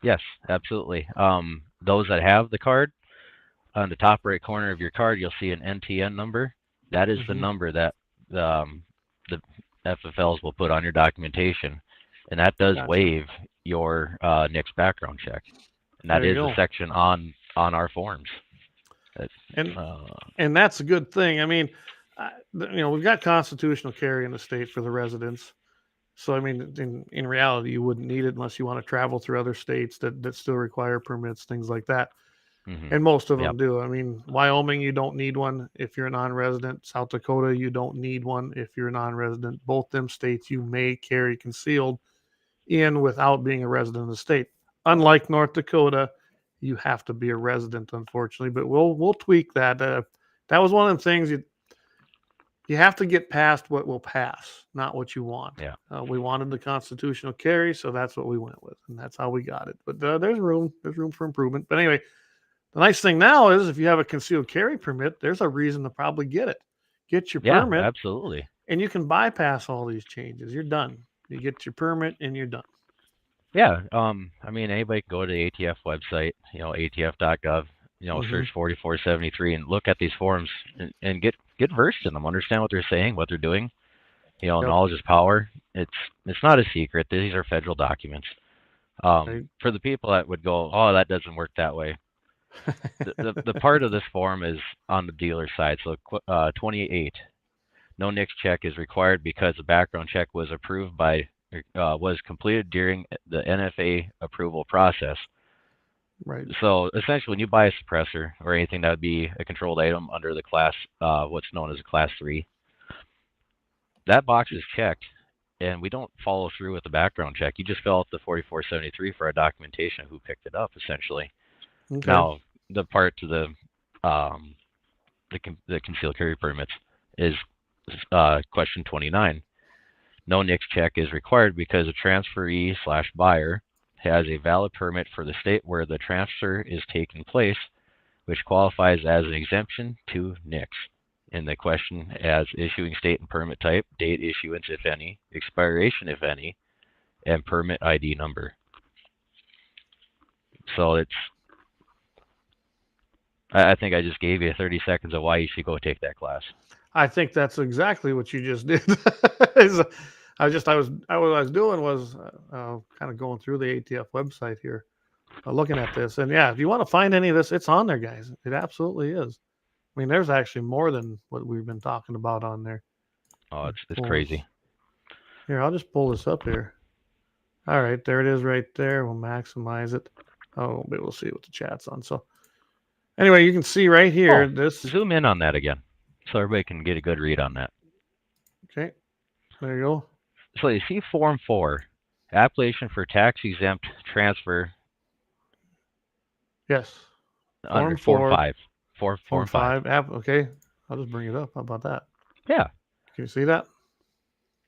Yes, absolutely. Those that have the card, on the top right corner of your card, you'll see an NTN number. That is the number that the FFLs will put on your documentation, and that does Gotcha. waive your NICS background check, and that There you is a go. section on our forms. And that's a good thing. I mean, we've got constitutional carry in the state for the residents. So, I mean, in reality, you wouldn't need it unless you want to travel through other states that still require permits, things like that. And most of them do. I mean, Wyoming, you don't need one if you're a non-resident. South Dakota, you don't need one if you're a non-resident. Both them states, you may carry concealed in without being a resident of the state. Unlike North Dakota, you have to be a resident, unfortunately. But we'll tweak that. That was one of the things you have to get past what will pass, not what you want. Yeah. We wanted the constitutional carry, so that's what we went with, and that's how we got it. But there's room for improvement. But anyway, the nice thing now is if you have a concealed carry permit, there's a reason to probably get it. Get your permit. Yeah, absolutely. And you can bypass all these changes. You're done. You get your permit and you're done. Yeah. I mean, anybody can go to the ATF website, atf.gov, search 4473 and look at these forms and get versed in them, understand what they're saying, what they're doing. Knowledge is power. It's not a secret. These are federal documents. For the people that would go, oh, that doesn't work that way. the part of this form is on the dealer side. So 28, no NICS check is required because the background check was completed during the NFA approval process. Right. So essentially, when you buy a suppressor or anything that would be a controlled item under the class, what's known as a class 3, that box is checked, and we don't follow through with the background check. You just fill out the 4473 for our documentation of who picked it up, essentially. Okay. Now, the part to the concealed carry permits is question 29. No NICS check is required because a transferee/buyer has a valid permit for the state where the transfer is taking place, which qualifies as an exemption to NICS. And the question has issuing state and permit type, date issuance, if any, expiration, if any, and permit ID number. So I think I just gave you 30 seconds of why you should go take that class. I think that's exactly what you just did. What I was doing was kind of going through the ATF website here, looking at this. And yeah, if you want to find any of this, it's on there, guys. It absolutely is. I mean, there's actually more than what we've been talking about on there. Oh, it's crazy. Here, I'll just pull this up here. All right, there it is right there. We'll maximize it. Oh, maybe we'll see what the chat's on. So anyway, you can see right here. Zoom in on that again so everybody can get a good read on that. Okay, there you go. So you see Form 4, application for tax-exempt transfer. Yes. Under Form 5. Form 5. Okay, I'll just bring it up. How about that? Yeah. Can you see that?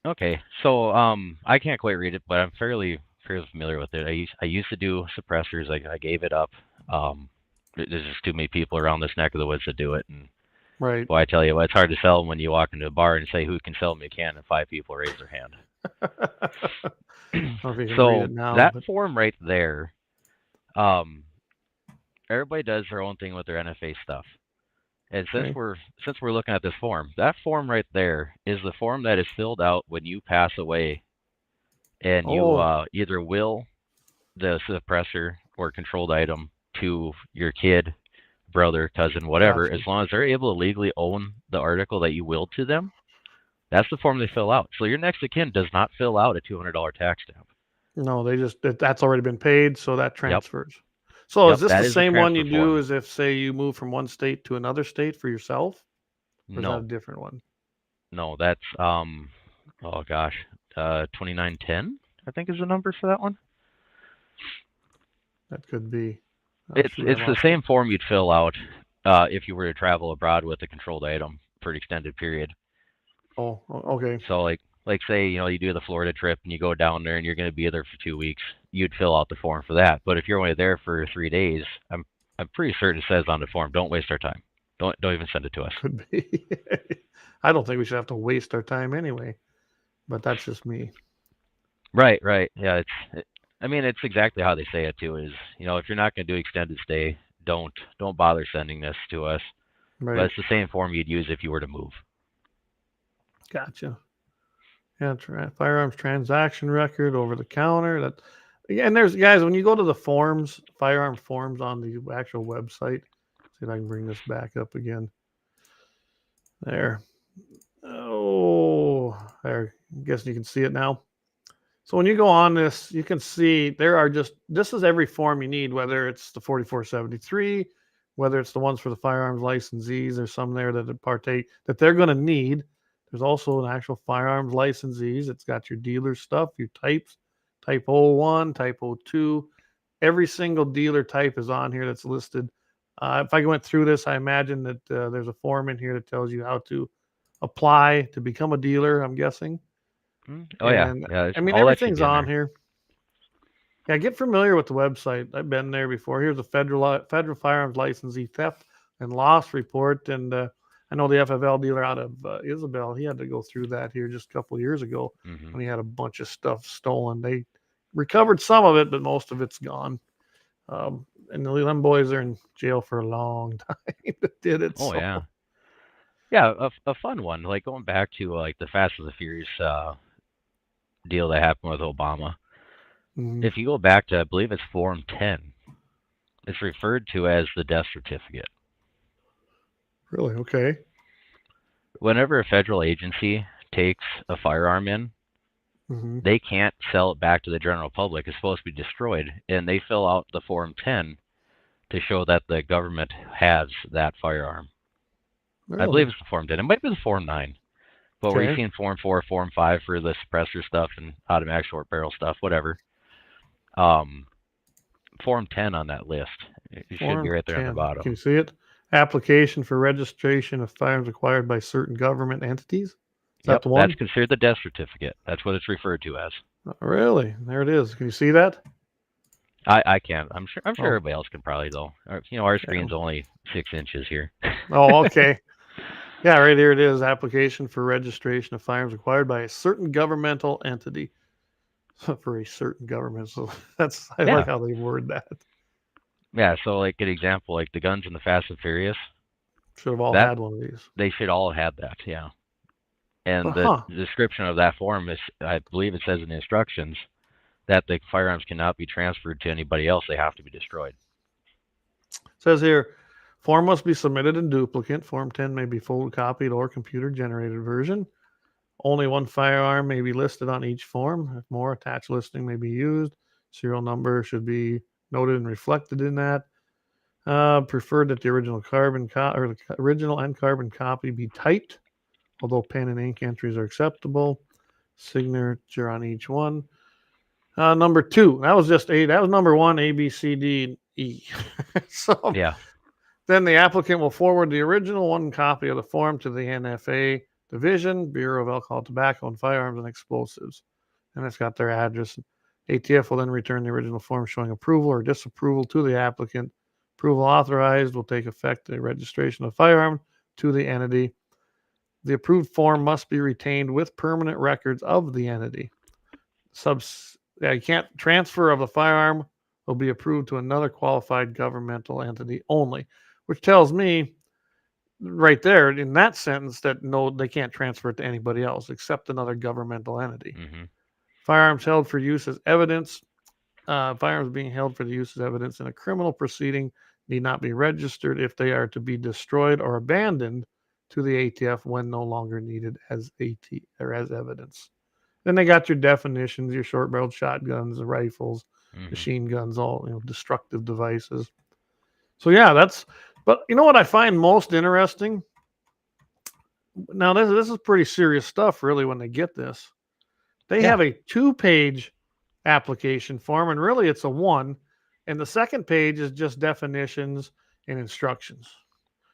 Okay, so I can't quite read it, but I'm fairly familiar with it. I used to do suppressors. I gave it up. There's just too many people around this neck of the woods that do it, and right. Well, I tell you what, it's hard to sell them when you walk into a bar and say who can sell me a can, and 5 people raise their hand. So that form right there, everybody does their own thing with their NFA stuff. And since we're looking at this form, that form right there is the form that is filled out when you pass away, and you either will the suppressor or controlled item to your kid, brother, cousin, whatever. Gotcha. As long as they're able to legally own the article that you willed to them, that's the form they fill out. So your next of kin does not fill out a $200 tax stamp. No, that's already been paid, so that transfers. Yep. So is this the same one you do as if, say, you move from one state to another state for yourself? Or is that a different one? No, that's 2910, I think is the number for that one. That could be. It's the same form you'd fill out if you were to travel abroad with a controlled item for an extended period. Oh, okay. So like say, you do the Florida trip and you go down there and you're going to be there for 2 weeks, you'd fill out the form for that. But if you're only there for 3 days, I'm pretty certain it says on the form, don't waste our time. Don't even send it to us. Could be. I don't think we should have to waste our time anyway, but that's just me. Right. Yeah, I mean, it's exactly how they say it too. Is if you're not going to do extended stay, don't bother sending this to us. But Right. it's the same form you'd use if you were to move. Gotcha. Yeah, firearms transaction record over the counter. That, and there's guys when you go to the forms, firearm forms on the actual website. See if I can bring this back up again. There. Oh, there. I'm guessing you can see it now. So when you go on this, you can see this is every form you need, whether it's the 4473, whether it's the ones for the firearms licensees. There's some there that they're going to need. There's also an actual firearms licensees. It's got your dealer stuff, your types, type 01, type 02. Every single dealer type is on here that's listed. If I went through this, I imagine that there's a form in here that tells you how to apply to become a dealer, I'm guessing. Oh, yeah. And Yeah. I mean, All that should everything's be in on there. here. Yeah, get familiar with the website. I've been there before. Here's a federal firearms licensee theft and loss report. And I know the FFL dealer out of Isabel, he had to go through that here just a couple of years ago when he had a bunch of stuff stolen. They recovered some of it, but most of it's gone. And them boys are in jail for a long time that did it. Oh, so. yeah. Yeah, a fun one. Like going back to like the Fast and the Furious deal that happened with Obama. Mhm. If you go back to, I believe it's Form 10, it's referred to as the death certificate. Really? Okay. Whenever a federal agency takes a firearm in, hmm they can't sell it back to the general public. It's supposed to be destroyed, and they fill out the Form 10 to show that the government has that firearm. I believe Really? it's the Form 10. It might be the Form 9. But where you've Okay. seen Form 4, Form 5 for the suppressor stuff and automatic short barrel stuff, whatever. Form 10 on that list. It should be Form right there on the 10. Can bottom. you see it? Application for registration of firearms acquired by certain government entities. Is that Yep, the that's one? considered the death certificate. That's what it's referred to as. Really? There it is. Can you see that? I can't. I'm sure Oh, everybody else can probably though. Our yeah. screen's only 6 inches here. Oh, okay. Yeah, right here it is. Application for registration of firearms acquired by a certain governmental entity. For a certain government. So I Yeah. like how they word that. Yeah, so like an example, like the guns in the Fast and Furious, Should have all that had one of these. they should all have that, yeah. And But the description of that form is, I believe it says in the instructions, that the firearms cannot be transferred to anybody else. They have to be destroyed. says here, form must be submitted in duplicate. Form 10 may be photocopied or computer generated version. Only one firearm may be listed on each form. If more, attached listing may be used. Serial number should be noted and reflected in that. Preferred that the original original and carbon copy be typed, although pen and ink entries are acceptable. Signature on each one. Number 2, that was just A. That was number 1, A, B, C, D, and E. So Yeah. then the applicant will forward the original one copy of the form to the NFA Division, Bureau of Alcohol, Tobacco, and Firearms and Explosives. And it's got their address. ATF will then return the original form showing approval or disapproval to the applicant. Approval authorized will take effect the registration of the firearm to the entity. The approved form must be retained with permanent records of the entity. You can't transfer of the firearm will be approved to another qualified governmental entity only, which tells me right there in that sentence that no, they can't transfer it to anybody else except another governmental entity. Mm-hmm. Firearms held for use as evidence. Firearms being held for the use as evidence in a criminal proceeding need not be registered if they are to be destroyed or abandoned to the ATF when no longer needed as as evidence. Then they got your definitions, your short-barreled shotguns, the rifles, machine guns, all destructive devices. So yeah, but you know what I find most interesting? Now this is pretty serious stuff, really. When they get this, they have a 2-page application form, and really it's a 1, and the second page is just definitions and instructions.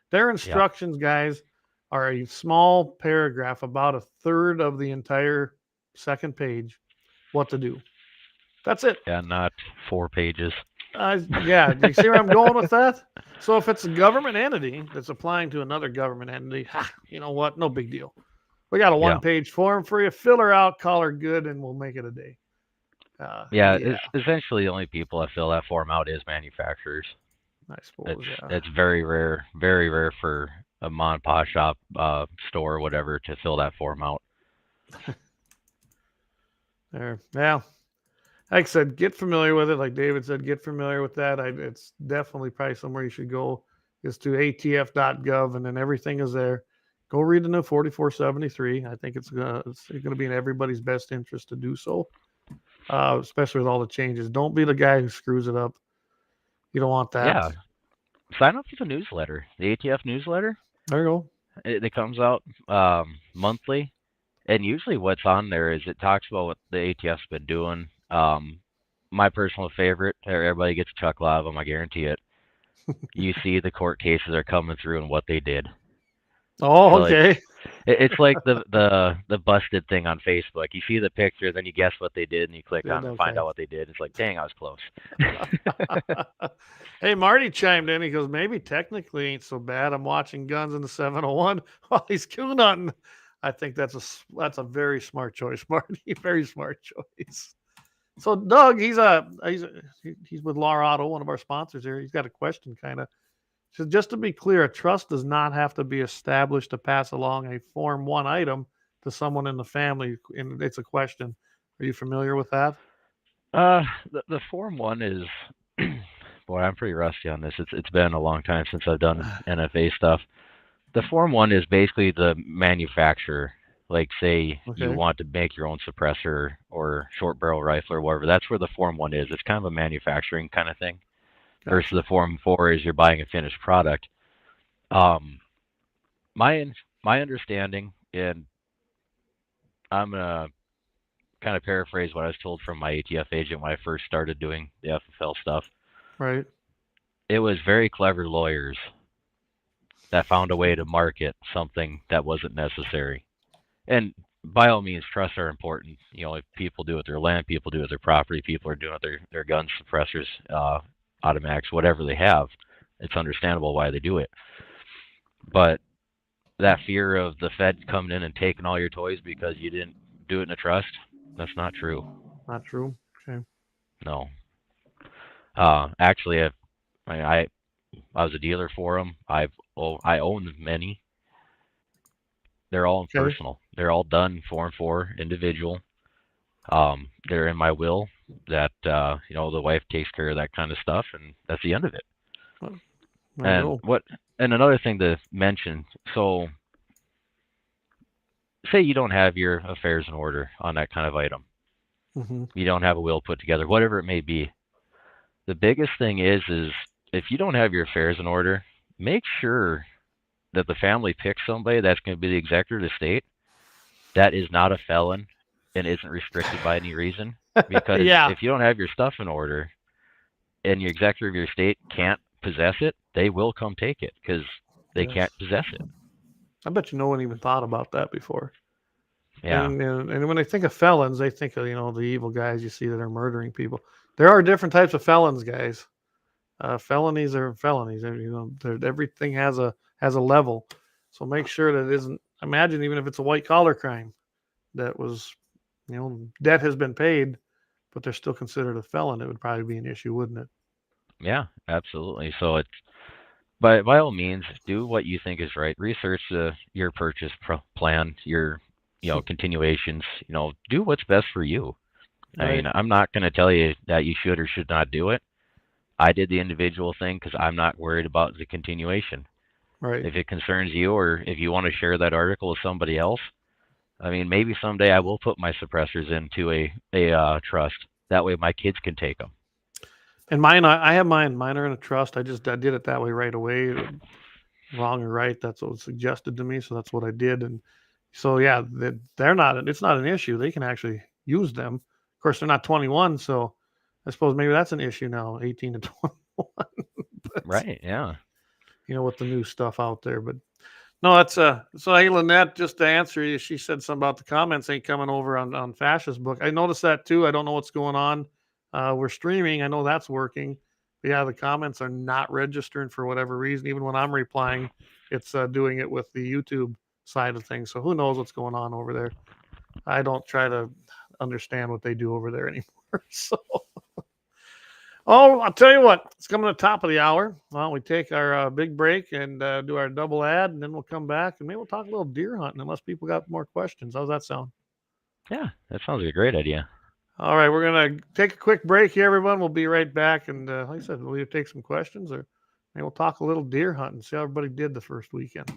Their instructions, guys, are a small paragraph, about a third of the entire second page, what to do. That's it. Yeah, not 4 pages. Yeah, do you see where I'm going with that? So if it's a government entity that's applying to another government entity, you know what? No big deal. We got a Yeah. one-page form for you. Fill her out, call her good, and we'll make it a day. Yeah, Yeah, it's essentially the only people that fill that form out is manufacturers. I suppose. It's very rare for a mom and pop shop, store or whatever to fill that form out. There. Yeah. Like I said, get familiar with it. Like David said, get familiar with that. It's definitely probably somewhere you should go. Is to atf.gov, and then everything is there. Go read the new 4473. I think it's gonna be in everybody's best interest to do so, especially with all the changes. Don't be the guy who screws it up. You don't want that. Yeah. Sign up for the newsletter, the ATF newsletter. There you go. It comes out monthly, and usually what's on there is it talks about what the ATF's been doing. My personal favorite, everybody gets a chuckle out of them, I guarantee it. You see the court cases are coming through and what they did. Oh, So okay. it's like the busted thing on Facebook. You see the picture, then you guess what they did, and you click on it and find out what they did. It's like, dang, I was close. Hey, Marty chimed in. He goes, maybe technically ain't so bad. I'm watching Guns in the 701 while he's coon hunting. I think that's a very smart choice, Marty. Very smart choice. So Doug, he's with Laura Otto, one of our sponsors here. He's got a question, kind of. So just to be clear, a trust does not have to be established to pass along a Form 1 item to someone in the family. And it's a question. Are you familiar with that? The Form 1 is, boy, I'm pretty rusty on this. It's been a long time since I've done NFA stuff. The Form 1 is basically the manufacturer. Like, say you want to make your own suppressor or short barrel rifle or whatever. That's where the Form 1 is. It's kind of a manufacturing kind of thing. Gotcha. Versus the Form 4 is you're buying a finished product. My understanding, and I'm gonna kind of paraphrase what I was told from my ATF agent when I first started doing the FFL stuff. Right. It was very clever lawyers that found a way to market something that wasn't necessary. And by all means, trusts are important. You know, if people do it with their land, people do it with their property, people are doing it with their guns, suppressors, automatics, whatever they have. It's understandable why they do it. But that fear of the Fed coming in and taking all your toys because you didn't do it in a trust, that's not true. Not true? Okay. No. Actually, I was a dealer for them. I own many. They're all personal. They're all done Form 4, individual. They're in my will that, you know, the wife takes care of that kind of stuff, and that's the end of it. And another thing to mention, so say you don't have your affairs in order on that kind of item. Mm-hmm. You don't have a will put together, whatever it may be. The biggest thing is if you don't have your affairs in order, make sure that the family picks somebody that's going to be the executor of the estate that is not a felon and isn't restricted by any reason. Because if you don't have your stuff in order and your executor of your estate can't possess it, they will come take it because they can't possess it. I bet you no one even thought about that before. Yeah. And when they think of felons, they think of, you know, the evil guys you see that are murdering people. There are different types of felons, guys. Felonies are felonies. You know, everything has a level. So make sure that it isn't. Imagine even if it's a white collar crime that was, you know, debt has been paid, but they're still considered a felon. It would probably be an issue, wouldn't it? Yeah, absolutely. So it's by all means, do what you think is right. Research your purchase plan, your continuations. You know, do what's best for you. Right. I mean, I'm not going to tell you that you should or should not do it. I did the individual thing because I'm not worried about the continuation. Right. If it concerns you or if you want to share that article with somebody else, I mean, maybe someday I will put my suppressors into a trust. That way my kids can take them. And mine, I have mine. Mine are in a trust. I did it that way right away. Wrong or right, that's what was suggested to me. So that's what I did. And so, yeah, they're not, it's not an issue. They can actually use them. Of course, they're not 21. So I suppose maybe that's an issue now, 18 to 21. But, right. Yeah. You know, with the new stuff out there. But no, that's so hey, Lynette, just to answer you, she said something about the comments ain't coming over on Fascist-book. I noticed that too. I don't know what's going on. We're streaming. I know that's working. But yeah, the comments are not registering for whatever reason. Even when I'm replying, it's doing it with the YouTube side of things. So who knows what's going on over there? I don't try to understand what they do over there anymore. So, oh, I'll tell you what, it's coming to the top of the hour. Well, we take our big break and do our double ad, and then we'll come back and maybe we'll talk a little deer hunting unless people got more questions. How's that sound? Yeah, that sounds like a great idea. All right, we're going to take a quick break here, everyone. We'll be right back. And like I said, we'll either take some questions or maybe we'll talk a little deer hunting, see how everybody did the first weekend.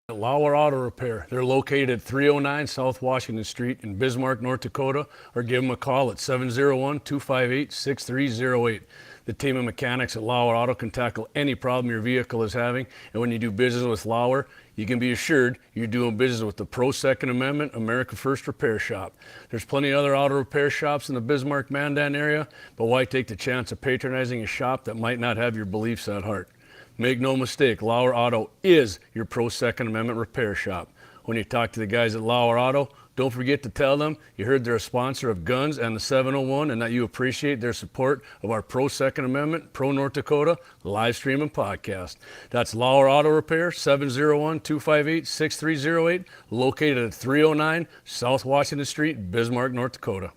Lauer Auto Repair. They're located at 309 South Washington Street in Bismarck, North Dakota, or give them a call at 701-258-6308. The team of mechanics at Lauer Auto can tackle any problem your vehicle is having, and when you do business with Lauer, you can be assured you're doing business with the Pro Second Amendment America First Repair Shop. There's plenty of other auto repair shops in the Bismarck-Mandan area, but why take the chance of patronizing a shop that might not have your beliefs at heart? Make no mistake, Lauer Auto is your Pro Second Amendment repair shop. When you talk to the guys at Lauer Auto, don't forget to tell them you heard they're a sponsor of Guns and the 701 and that you appreciate their support of our Pro Second Amendment, Pro North Dakota live stream and podcast. That's Lauer Auto Repair, 701-258-6308, located at 309 South Washington Street, Bismarck, North Dakota.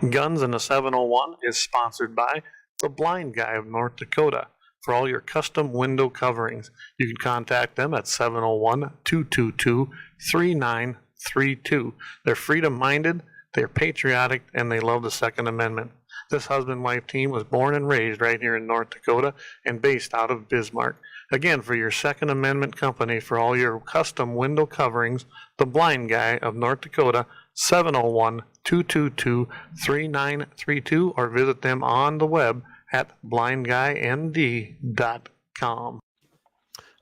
Guns and the 701 is sponsored by the Blind Guy of North Dakota. For all your custom window coverings, you can contact them at 701-222-3932. They're freedom-minded, they're patriotic, and they love the Second Amendment. This husband-wife team was born and raised right here in North Dakota and based out of Bismarck. Again, for your Second Amendment company, for all your custom window coverings, the Blind Guy of North Dakota, 701-222-3932, or visit them on the web at blindguynd.com.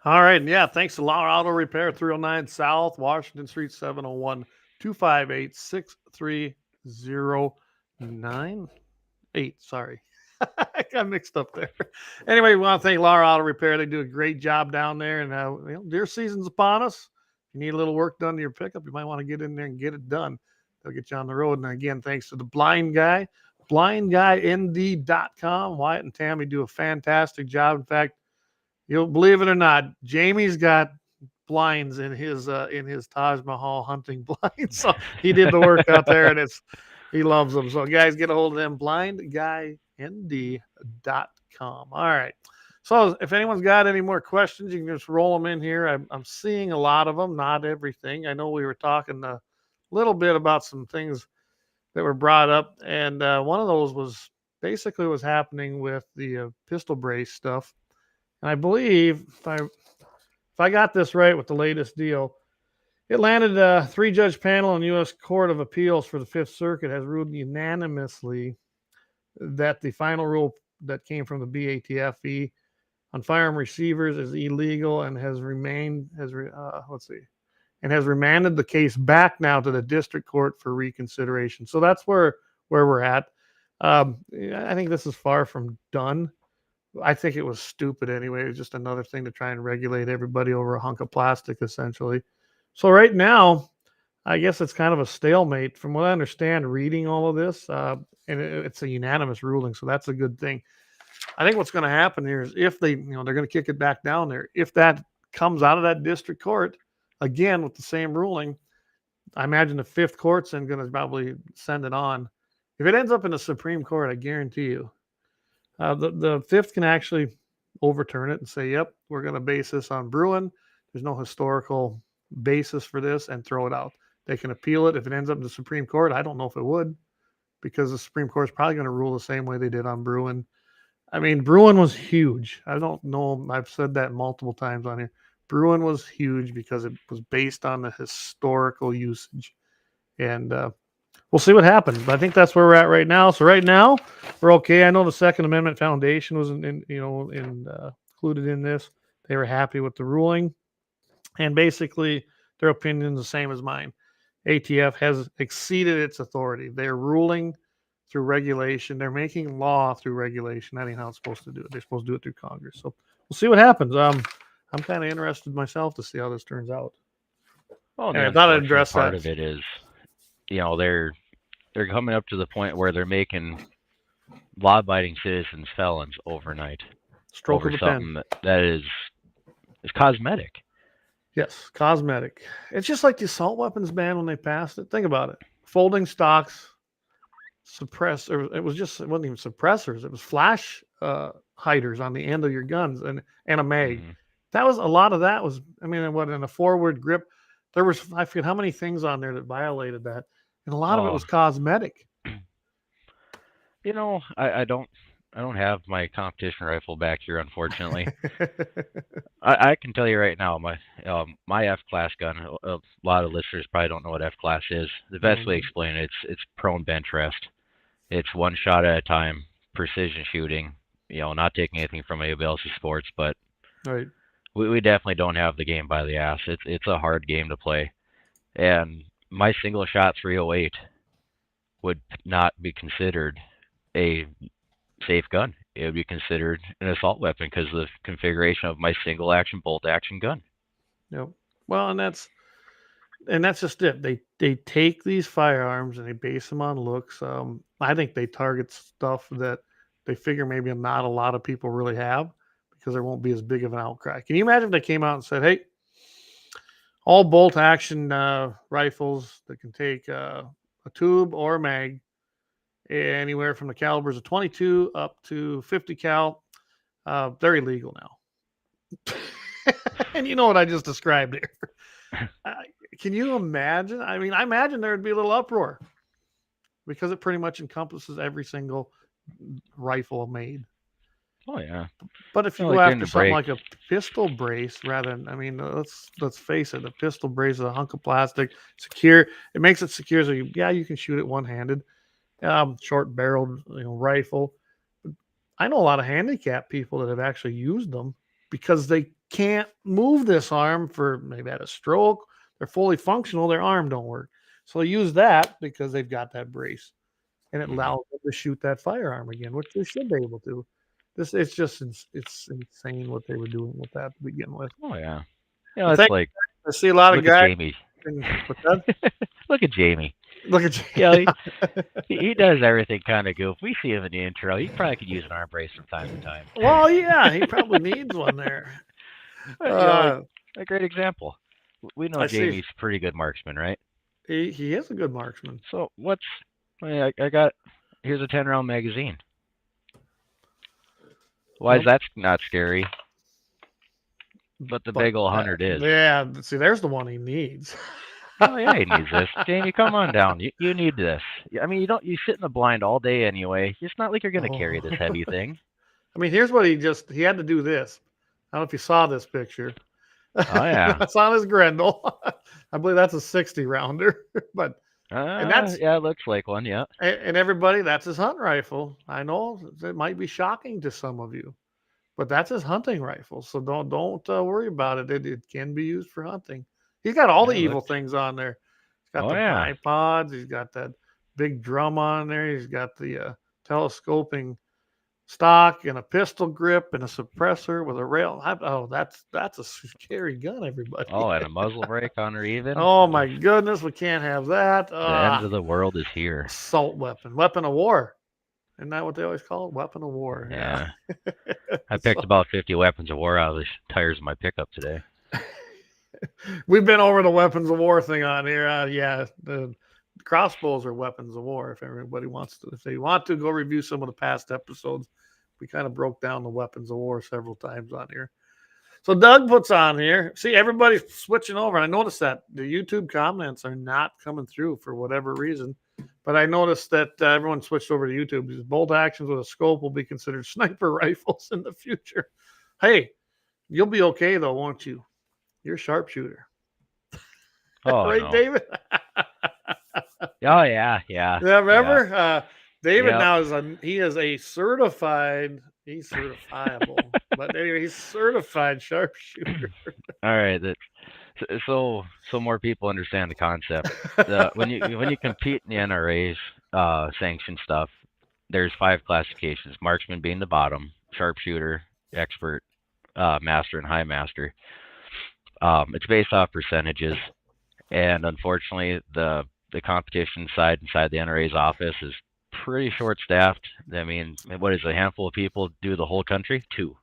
All right, yeah, thanks to Lauer Auto Repair, 309 South Washington Street, 701-258-6309. Sorry. I got mixed up there. Anyway, we want to thank Lauer Auto Repair. They do a great job down there, and deer season's upon us. If you need a little work done to your pickup, you might want to get in there and get it done. They'll get you on the road. And again, thanks to the Blind Guy, blindguynd.com. Wyatt and Tammy do a fantastic job. In fact, you'll believe it or not, Jamie's got blinds in his Taj Mahal hunting blinds. So he did the work out there, and he loves them. So guys, get a hold of them, blindguynd.com. All right. So if anyone's got any more questions, you can just roll them in here. I'm seeing a lot of them, not everything. I know we were talking a little bit about some things that were brought up, and one of those was basically what's happening with the pistol brace stuff. And I believe if I got this right with the latest deal, it landed a 3-judge panel in the U.S. Court of Appeals for the Fifth Circuit has ruled unanimously that the final rule that came from the BATFE on firearm receivers is illegal and has remanded the case back now to the district court for reconsideration. So that's where we're at. I think this is far from done. I think it was stupid anyway. It was just another thing to try and regulate everybody over a hunk of plastic, essentially. So right now, I guess it's kind of a stalemate. From what I understand, reading all of this, and it's a unanimous ruling, so that's a good thing. I think what's going to happen here is if they're going to kick it back down there. If that comes out of that district court, again, with the same ruling, I imagine the Fifth Court's going to probably send it on. If it ends up in the Supreme Court, I guarantee you, the Fifth can actually overturn it and say, yep, we're going to base this on Bruin. There's no historical basis for this, and throw it out. They can appeal it. If it ends up in the Supreme Court, I don't know if it would, because the Supreme Court is probably going to rule the same way they did on Bruin. I mean, Bruin was huge. I don't know. I've said that multiple times on here. Bruin was huge because it was based on the historical usage. And we'll see what happens. But I think that's where we're at right now. So right now, we're okay. I know the Second Amendment Foundation was included in this. They were happy with the ruling. And basically, their opinion is the same as mine. ATF has exceeded its authority. They're ruling through regulation. They're making law through regulation. That ain't how it's supposed to do it. They're supposed to do it through Congress. So we'll see what happens. I'm kind of interested myself to see how this turns out. Well, and I thought I'd address part that. of it is, they're coming up to the point where they're making law-abiding citizens felons overnight Stroke over of the pen. something that is cosmetic. Yes, cosmetic. It's just like the assault weapons ban when they passed it. Think about it. Folding stocks, suppressor. It wasn't even suppressors. It was flash hiders on the end of your guns and a mag. Mhm. That was a lot of that was. I mean, what in a forward grip, there was I forget how many things on there that violated that, and a lot of it Oh, was cosmetic. you know, I don't have my competition rifle back here, unfortunately. I can tell you right now, my F class gun. A lot of listeners probably don't know what F class is. The best way to explain it, it's prone bench rest. It's one shot at a time, precision shooting. Not taking anything from anybody else's sports, but Right. we definitely don't have the game by the ass. It's a hard game to play, and my single shot 308 would not be considered a safe gun. It would be considered an assault weapon because of the configuration of my single action bolt action gun. Yep. Well, and that's just it. They take these firearms and they base them on looks. I think they target stuff that they figure maybe not a lot of people really have because there won't be as big of an outcry. Can you imagine if they came out and said, "Hey, all bolt action rifles that can take a tube or a mag, anywhere from the calibers of 22 up to 50 cal, they're illegal now." And you know what I just described here. Can you imagine? I mean, I imagine there would be a little uproar because it pretty much encompasses every single rifle made. Oh yeah. But if you Well, go like after in the something break. like a pistol brace, rather than, I mean, let's face it, a pistol brace is a hunk of plastic, secure. It makes it secure, so you can shoot it one handed. Short barreled, rifle. I know a lot of handicapped people that have actually used them because they can't move this arm for maybe had a stroke. They're fully functional. Their arm don't work. So they use that because they've got that brace and it Mhm. allows them to shoot that firearm again, which they should be able to. It's just it's insane what they were doing with that to begin with. Oh yeah. I It's think like I see a lot of look at guys. Jamie. What's that? Look at Jamie. Look at Yeah, you. he does everything kind of goof. We see him in the intro. He probably could use an arm brace from time to time. Well, yeah, he probably needs one there. But, a great example. We know I see. Jamie's a pretty good marksman, right? He is a good marksman. So I got here's a 10-round magazine. Why is that not scary? But the big old 100 is. Yeah, see, there's the one he needs. Oh yeah, he needs this. Jamie, come on down. You need this. I mean, you sit in the blind all day anyway. It's not like you're gonna carry this heavy thing. I mean, here's what he had to do this. I don't know if you saw this picture. Oh yeah. It's on his Grendel. I believe that's a 60 rounder. But yeah, it looks like one, yeah. And everybody, that's his hunt rifle. I know it might be shocking to some of you, but that's his hunting rifle. So don't worry about it. It can be used for hunting. He's got all the evil things on there. He's got the bipods. He's got that big drum on there. He's got the telescoping stock and a pistol grip and a suppressor with a rail. That's a scary gun, everybody. Oh, and a muzzle brake on her even. Oh my goodness, we can't have that. The end of the world is here. Assault weapon of war. Isn't that what they always call it? Weapon of war. Yeah. I picked about 50 weapons of war out of the tires of my pickup today. We've been over the weapons of war thing on here. The crossbows are weapons of war. If everybody wants to, if they want to, go review some of the past episodes. We kind of broke down the weapons of war several times on here. So Doug puts on here. See, everybody's switching over. I noticed that the YouTube comments are not coming through for whatever reason. But I noticed that everyone switched over to YouTube. These bolt actions with a scope will be considered sniper rifles in the future. Hey, you'll be okay though, won't you? You're a sharpshooter. Oh, right, no. David? Oh yeah. Yeah, remember? Yeah. David now is he's certifiable. But anyway, he's certified sharpshooter. All right. So more people understand the concept. When you compete in the NRA's sanctioned stuff, there's 5 classifications. Marksman being the bottom, sharpshooter, expert, master, and high master. It's based off percentages, and unfortunately, the competition side inside the NRA's office is pretty short-staffed. I mean, what is a handful of people do the whole country? 2.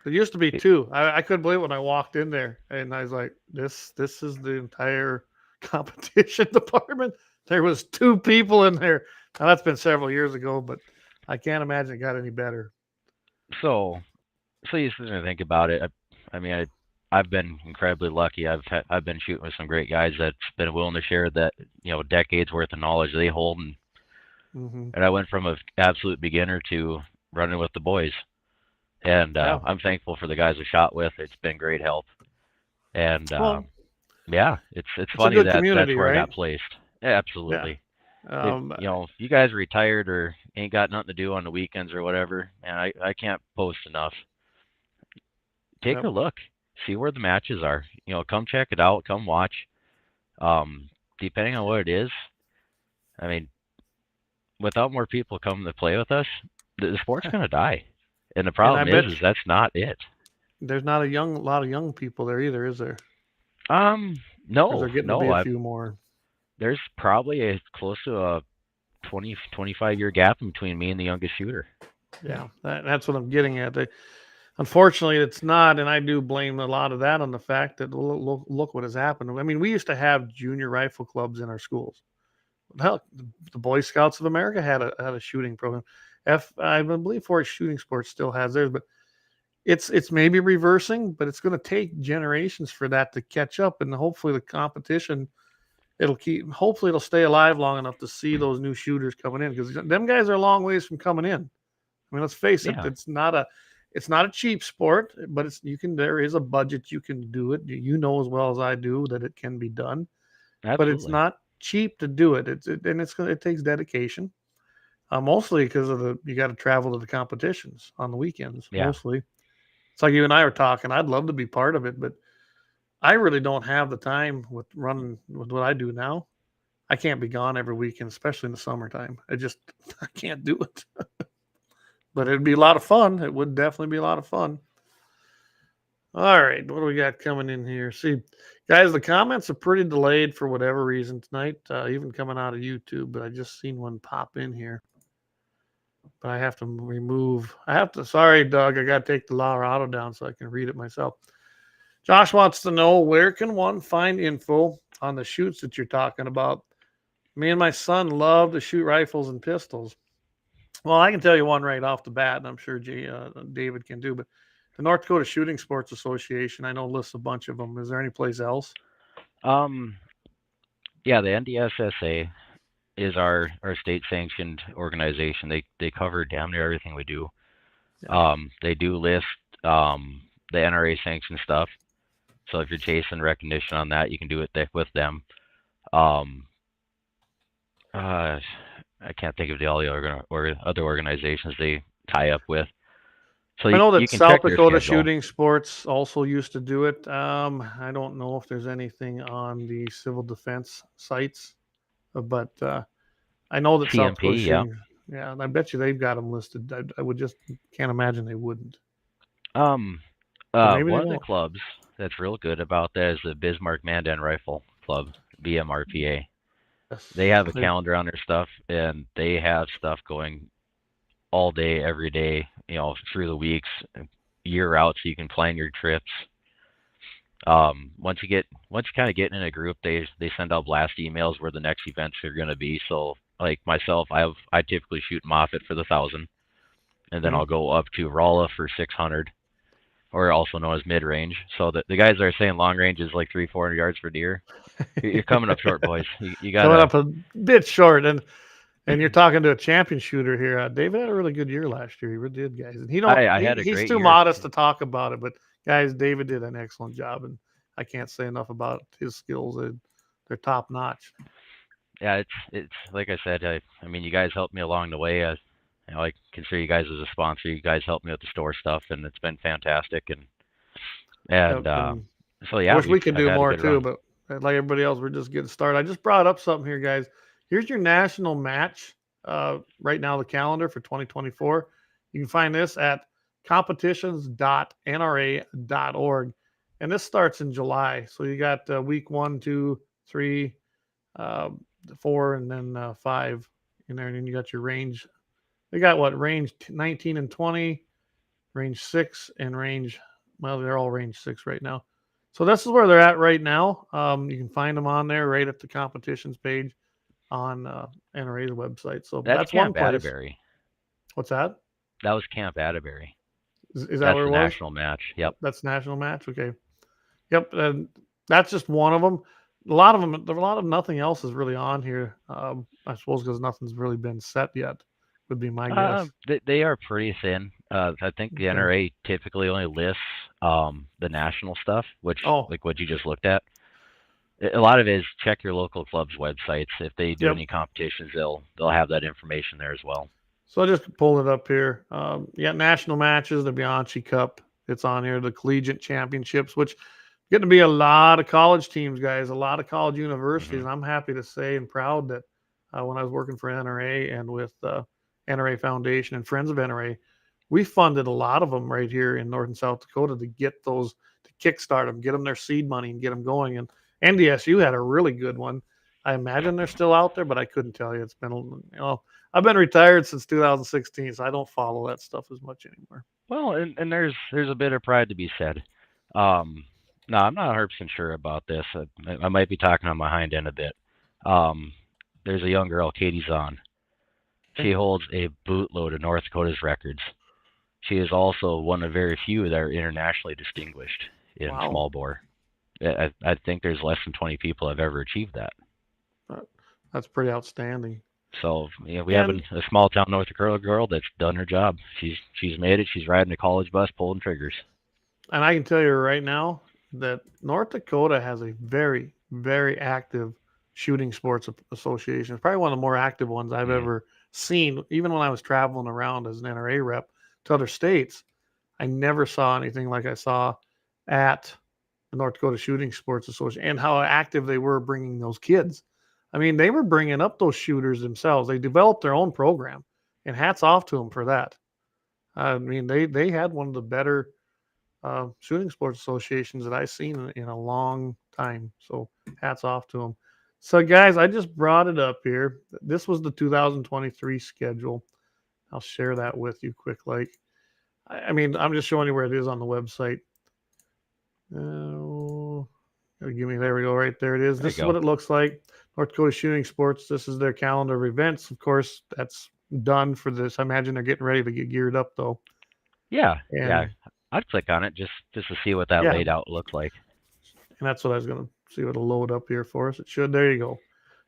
It used to be 2. I couldn't believe it when I walked in there, and I was like, this is the entire competition department. There was 2 people in there. Now that's been several years ago, but I can't imagine it got any better. So you sit there and think about it. I mean, I've been incredibly lucky. I've been shooting with some great guys that's been willing to share that decades worth of knowledge they hold, Mm-hmm. and I went from an absolute beginner to running with the boys. And Yeah. I'm thankful for the guys I shot with. It's been great help. And Well, yeah, it's a funny good that community, that's where I right? got placed. Yeah, absolutely. Yeah. If you guys are retired or ain't got nothing to do on the weekends or whatever, man, I can't post enough. Take Yep. a look, see where the matches are. Come check it out, come watch. Depending on what it is, I mean, without more people coming to play with us, the sport's gonna die. And the And I problem bet is that's not it. there's not a lot of young people there either, is there? Or is No, there getting to be no. a few more? There's probably close to a 20-25 year gap between me and the youngest shooter. Yeah, that's what I'm getting at. Unfortunately, it's not, and I do blame a lot of that on the fact that look what has happened. I mean, we used to have junior rifle clubs in our schools. Hell, the Boy Scouts of America had a shooting program. I believe Forest Shooting Sports still has theirs, but it's maybe reversing, but it's going to take generations for that to catch up, and hopefully the competition hopefully it'll stay alive long enough to see those new shooters coming in, because them guys are a long ways from coming in. I mean, let's face it, Yeah, it's not a cheap sport, but there is a budget, you can do it. You know as well as I do that it can be done, but it's absolutely. not cheap to do it. It takes dedication. Mostly because you got to travel to the competitions on the weekends. Yeah, Mostly, it's like you and I were talking. I'd love to be part of it, but I really don't have the time with running with what I do now. I can't be gone every weekend, especially in the summertime. I can't do it. But it'd be a lot of fun. It would definitely be a lot of fun. All right, what do we got coming in here? See, guys, the comments are pretty delayed for whatever reason tonight, even coming out of YouTube. But I just seen one pop in here. But I have to remove. Sorry, Doug. I got to take the Colorado down so I can read it myself. Josh wants to know, where can one find info on the shoots that you're talking about? Me and my son love to shoot rifles and pistols. Well, I can tell you one right off the bat, and I'm sure David can do. But the North Dakota Shooting Sports Association, I know, lists a bunch of them. Is there any place else? yeah. The NDSSA is our state sanctioned organization. They cover damn near everything we do. Yeah. They do list the NRA sanctioned stuff. So if you're chasing recognition on that, you can do it with them. I can't think of all the other organizations they tie up with. So I know you that can South check their Dakota schedule. Shooting Sports also used to do it. I don't know if there's anything on the civil defense sites, but I know that South Dakota CMP, yeah. Shooting, yeah, and I bet you they've got them listed. I would just can't imagine they wouldn't, but maybe they One of the don't. clubs that's real good about that is the Bismarck Mandan Rifle Club, BMRPA. Yes. They have a calendar on their stuff, and they have stuff going all day, every day, through the weeks, year out, so you can plan your trips. Once you kind of get in a group, they send out blast emails where the next events are going to be. So like myself, I typically shoot Moffett for the 1,000, and then Okay. I'll go up to Rolla for 600, or also known as mid range. So the guys that are saying long range is like 300-400 yards for deer. You're coming up short, boys. You Coming gotta. up a bit short, and you're talking to a champion shooter here. David had a really good year last year. He really did, guys. And I had a he's great too year. modest to talk about it, but guys, David did an excellent job, and I can't say enough about his skills. They're top notch. Yeah, it's like I said. I mean, you guys helped me along the way. I consider you guys as a sponsor. You guys helped me with the store stuff, and it's been fantastic. And Yep, and so I yeah, wish we could I've do had a more good too, run. but like everybody else, we're just getting started. I just brought up something here, guys. Here's your national match. Right now, the calendar for 2024. You can find this at competitions.nra.org, and this starts in July. So you got week 1, 2, 3, 4, and then 5 in there, and then you got your range. They got what range 19 and 20, range 6, and range. Well, they're all range 6 right now. So this is where they're at right now. You can find them on there right at the competitions page on NRA's website. So that's one Camp place. Atterbury. What's that? That was Camp Atterbury. Is that That's where it the was? national match. Yep. That's national match. Okay. Yep. And that's just one of them. A lot of them. There's a lot of nothing else is really on here. I suppose because nothing's really been set yet. Would be my guess. They are pretty thin. I think the Okay. NRA typically only lists the national stuff, which like what you just looked at. A lot of it is check your local club's websites. If they do any competitions, they'll have that information there as well. So I just pulled it up here. You got national matches, the Bianchi Cup. It's on here. The collegiate championships, which getting to be a lot of college teams, guys, a lot of college universities. And I'm happy to say and proud that when I was working for NRA and with NRA Foundation and Friends of NRA, we funded a lot of them right here in North and South Dakota to get those, to kickstart them, get them their seed money and get them going. And NDSU had a really good one. I imagine they're still out there, but I couldn't tell you. It's been, I've been retired since 2016, so I don't follow that stuff as much anymore. Well, and there's a bit of pride to be said. No, I'm not 100% sure about this. I might be talking on my hind end a bit. There's a young girl, Katie Zahn. She holds a bootload of North Dakota's records. She is also one of very few that are internationally distinguished in small bore. I think there's less than 20 people have ever achieved that. That's pretty outstanding. So we have a small town North Dakota girl that's done her job. She's made it. She's riding a college bus pulling triggers. And I can tell you right now that North Dakota has a very, very active shooting sports association. It's probably one of the more active ones I've ever seen. Even when I was traveling around as an NRA rep to other states, I never saw anything like I saw at the North Dakota Shooting Sports Association and how active they were bringing those kids. I mean, they were bringing up those shooters themselves. They developed their own program, and hats off to them for that. I mean, they had one of the better shooting sports associations that I've seen in a long time. So hats off to them. So, guys, I just brought it up here. This was the 2023 schedule. I'll share that with you quick. I mean, I'm just showing you where it is on the website. Give me, there we go, right there it is. This is what it looks like. North Dakota Shooting Sports. This is their calendar of events. Of course, that's done for this. I imagine they're getting ready to get geared up, though. Yeah, I'd click on it just to see what that laid out looks like. And that's what I was going to see what it'll load up here for us. It should. There you go.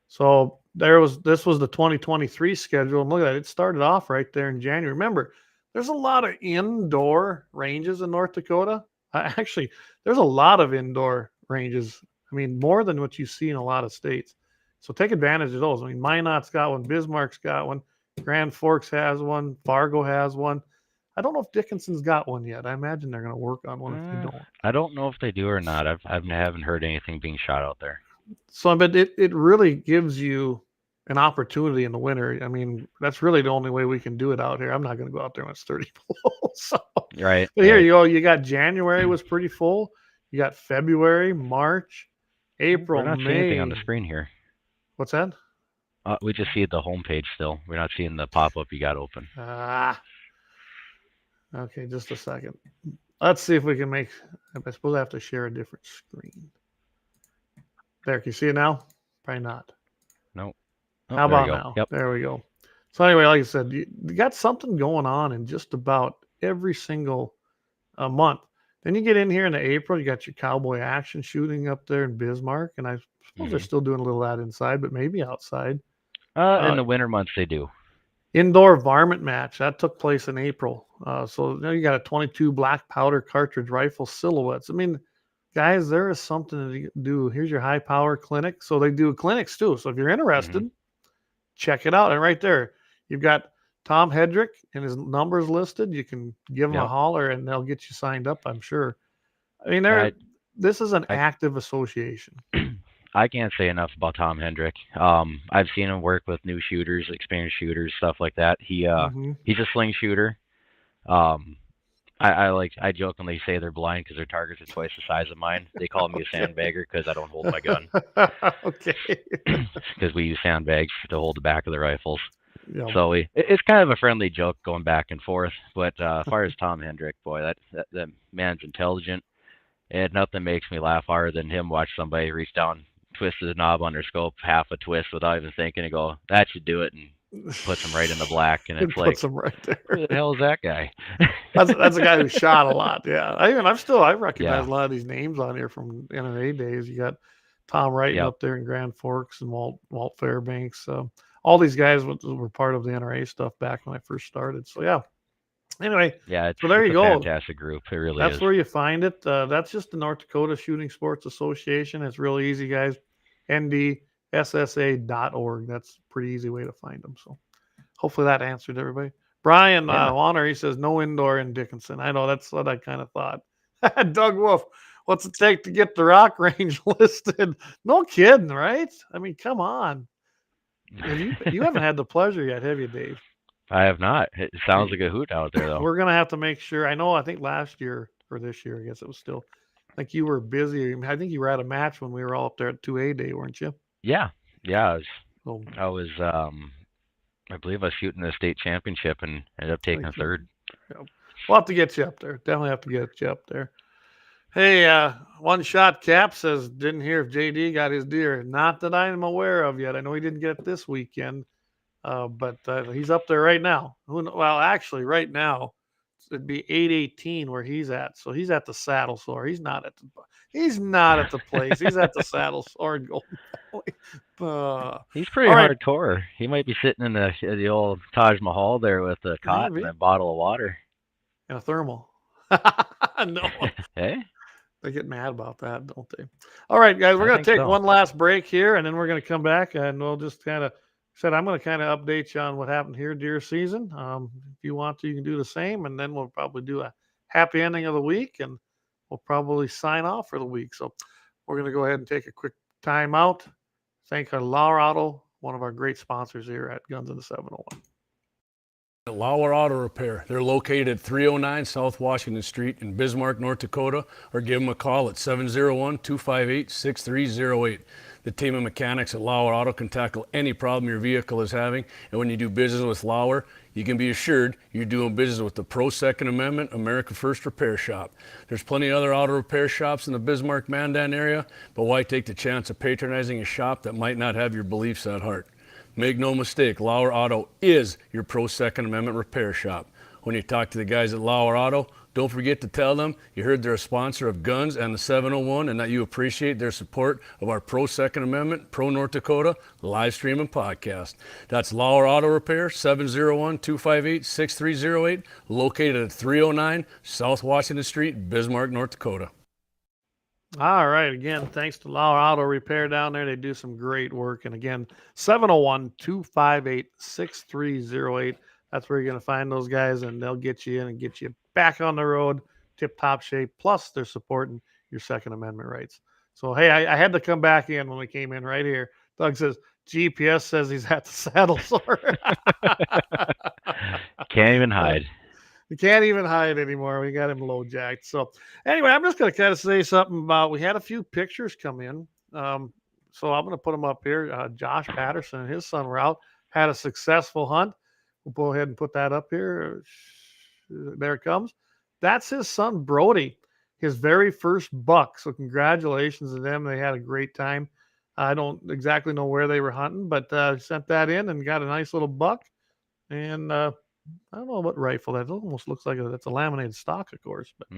So this was the 2023 schedule. And look at that. It started off right there in January. Remember, there's a lot of indoor ranges in North Dakota. Actually, there's a lot of indoor ranges. I mean, more than what you see in a lot of states. So take advantage of those. I mean, Minot's got one. Bismarck's got one. Grand Forks has one. Fargo has one. I don't know if Dickinson's got one yet. I imagine they're going to work on one if they don't. I don't know if they do or not. I haven't heard anything being shot out there. So, but it really gives you an opportunity in the winter. I mean, that's really the only way we can do it out here. I'm not going to go out there when it's 30 below. So, right. But here you go. You got January was pretty full. You got February, March, April, We're not May. seeing anything on the screen here. What's that? We just see the home page still. We're not seeing the pop-up you got open. Okay, just a second. Let's see if we can make. I suppose I have to share a different screen. There, can you see it now? Probably not. Nope. Oh, how about now? Yep. There we go. So anyway, like I said, you got something going on in just about every single month. Then you get in here in April, you got your cowboy action shooting up there in Bismarck, and I suppose they're still doing a little of that inside, but maybe outside. In the winter months, they do. Indoor varmint match that took place in April. So now you got a 22 black powder cartridge rifle silhouettes. I mean, guys, there is something to do. Here's your high power clinic. So they do clinics too. So if you're interested, check it out. And right there, you've got Tom Hedrick and his numbers listed. You can give them a holler and they'll get you signed up, I'm sure. I mean, this is an active association. I can't say enough about Tom Hendrick. I've seen him work with new shooters, experienced shooters, stuff like that. He's a sling shooter. I jokingly say they're blind because their targets are twice the size of mine. They call me a sandbagger because I don't hold my gun. Okay. Because we use sandbags to hold the back of the rifles. you know, So it's kind of a friendly joke going back and forth. But as far as Tom Hendrick, boy, that man's intelligent. And nothing makes me laugh harder than him watch somebody reach down, twist the knob on their scope, half a twist without even thinking, and go, that should do it, and puts him right in the black. And it it's like, puts him right there. who the hell is that guy? That's a guy who shot a lot. Yeah, I recognize Yeah. a lot of these names on here from NNA days. You got Tom Wrighton Yep. up there in Grand Forks and Walt Fairbanks. All these guys were part of the NRA stuff back when I first started. So yeah. Anyway, Yeah, so there it's you a go. fantastic group. It really That's is. where you find it. That's just the North Dakota Shooting Sports Association. It's really easy, guys. ndssa.org. That's a pretty easy way to find them. So hopefully that answered everybody. Brian Yeah. Warner, he says no indoor in Dickinson. I know, that's what I kind of thought. Doug Wolf, what's it take to get the rock range listed? No kidding, right? I mean, come on. You haven't had the pleasure yet, have you, Dave? I have not. It sounds like a hoot out there, though. We're gonna have to make sure. I think last year or this year, I guess it was still. I think you were busy. I think you were at a match when we were all up there at 2A Day, weren't you? Yeah. Yeah. So, I was I believe I was shooting the state championship and ended up taking third. Yeah. We'll have to get you up there. Definitely have to get you up there. Hey, One Shot Cap says, didn't hear if JD got his deer. Not that I'm aware of yet. I know he didn't get it this weekend, but he's up there right now. Well, actually, right now, it'd be 8:18 where he's at. So he's at the Saddle Sore. He's not at the place. He's at the Saddle Sore in Golden Valley. He's pretty all right. hardcore. He might be sitting in the old Taj Mahal there with a cot and a bottle of water. And a thermal. No. Hey? They get mad about that, don't they? All right, guys, we're going to take one last break here, and then we're going to come back, and we'll just kind of I'm going to kind of update you on what happened here deer season. If you want to, you can do the same, and then we'll probably do a happy ending of the week, and we'll probably sign off for the week. So we're going to go ahead and take a quick time out. Thank our Lauer Auto, one of our great sponsors here at Guns in the 701. Lauer Auto Repair. They're located at 309 South Washington Street in Bismarck, North Dakota, or give them a call at 701-258-6308. The team of mechanics at Lauer Auto can tackle any problem your vehicle is having, and when you do business with Lauer, you can be assured you're doing business with the Pro Second Amendment America First Repair Shop. There's plenty of other auto repair shops in the Bismarck-Mandan area, but why take the chance of patronizing a shop that might not have your beliefs at heart? Make no mistake, Lauer Auto is your Pro Second Amendment repair shop. When you talk to the guys at Lauer Auto, don't forget to tell them you heard they're a sponsor of Guns and the 701 and that you appreciate their support of our Pro Second Amendment, Pro North Dakota live stream and podcast. That's Lauer Auto Repair, 701-258-6308, located at 309 South Washington Street, Bismarck, North Dakota. All right. Again, thanks to Lauer Auto Repair down there. They do some great work. And again, 701-258-6308. That's where you're going to find those guys, and they'll get you in and get you back on the road, tip-top shape. Plus, they're supporting your Second Amendment rights. So, hey, I had to come back in when we came in right here. Doug says, GPS says he's at the Saddle Sore. Can't even hide. You can't even hide anymore. We got him low jacked. So anyway, I'm just going to kind of say something about, we had a few pictures come in. So I'm going to put them up here. Josh Patterson and his son were out, had a successful hunt. We'll go ahead and put that up here. There it comes. That's his son, Brody, his very first buck. So congratulations to them. They had a great time. I don't exactly know where they were hunting, but sent that in and got a nice little buck. And I don't know what rifle that almost looks like. That's a laminated stock, of course. But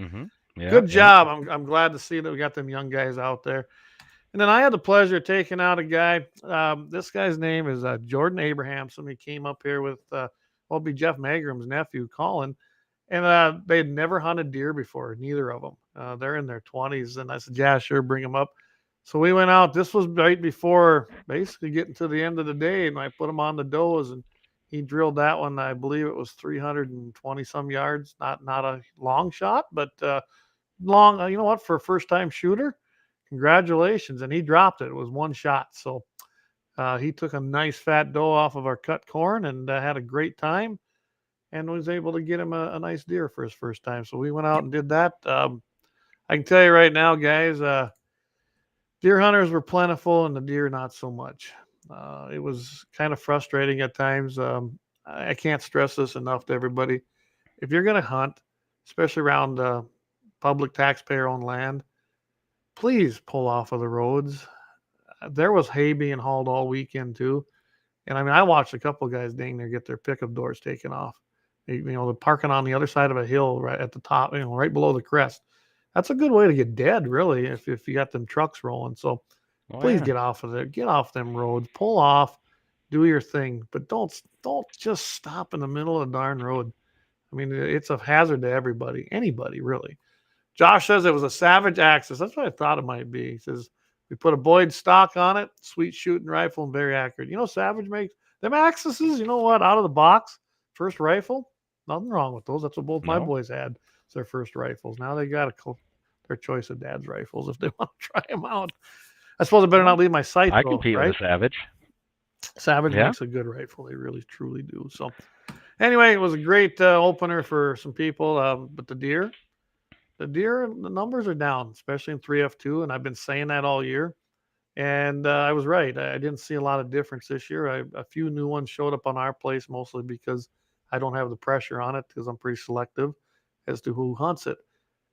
good job. I'm glad to see that we got them young guys out there. And then I had the pleasure of taking out a guy. This guy's name is Jordan Abrahamson. He came up here with what would be Jeff Magram's nephew, Colin. And they had never hunted deer before, neither of them. They're in their 20s. And I said, yeah, sure, bring them up. So we went out. This was right before basically getting to the end of the day. And I put him on the does, and he drilled that one. I believe it was 320 some yards. Not a long shot, but long. You know what? For a first time shooter, congratulations. And he dropped it. It was one shot. So he took a nice fat doe off of our cut corn and had a great time, and was able to get him a nice deer for his first time. So we went out and did that. I can tell you right now, guys, deer hunters were plentiful and the deer not so much. It was kind of frustrating at times. I can't stress this enough to everybody. If you're going to hunt, especially around public taxpayer-owned land, please pull off of the roads. There was hay being hauled all weekend too. And I mean, I watched a couple of guys dang near get their pickup doors taken off. They're parking on the other side of a hill right at the top, right below the crest. That's a good way to get dead, really, if you got them trucks rolling. So please get off of there. Get off them roads. Pull off. Do your thing. But don't just stop in the middle of the darn road. I mean, it's a hazard to everybody. Anybody, really. Josh says it was a Savage Axis. That's what I thought it might be. He says, we put a Boyd stock on it, sweet shooting rifle and very accurate. Savage makes them Axis, you know what, out of the box, first rifle, nothing wrong with those. That's what both my boys had. It's their first rifles. Now they got their choice of dad's rifles if they want to try them out. I suppose I better not leave my sight, I though, compete right? with Savage. Savage makes a good rifle. They really, truly do. So anyway, it was a great opener for some people. But the deer, the numbers are down, especially in 3F2, and I've been saying that all year. And I was right. I didn't see a lot of difference this year. A few new ones showed up on our place, mostly because I don't have the pressure on it because I'm pretty selective as to who hunts it.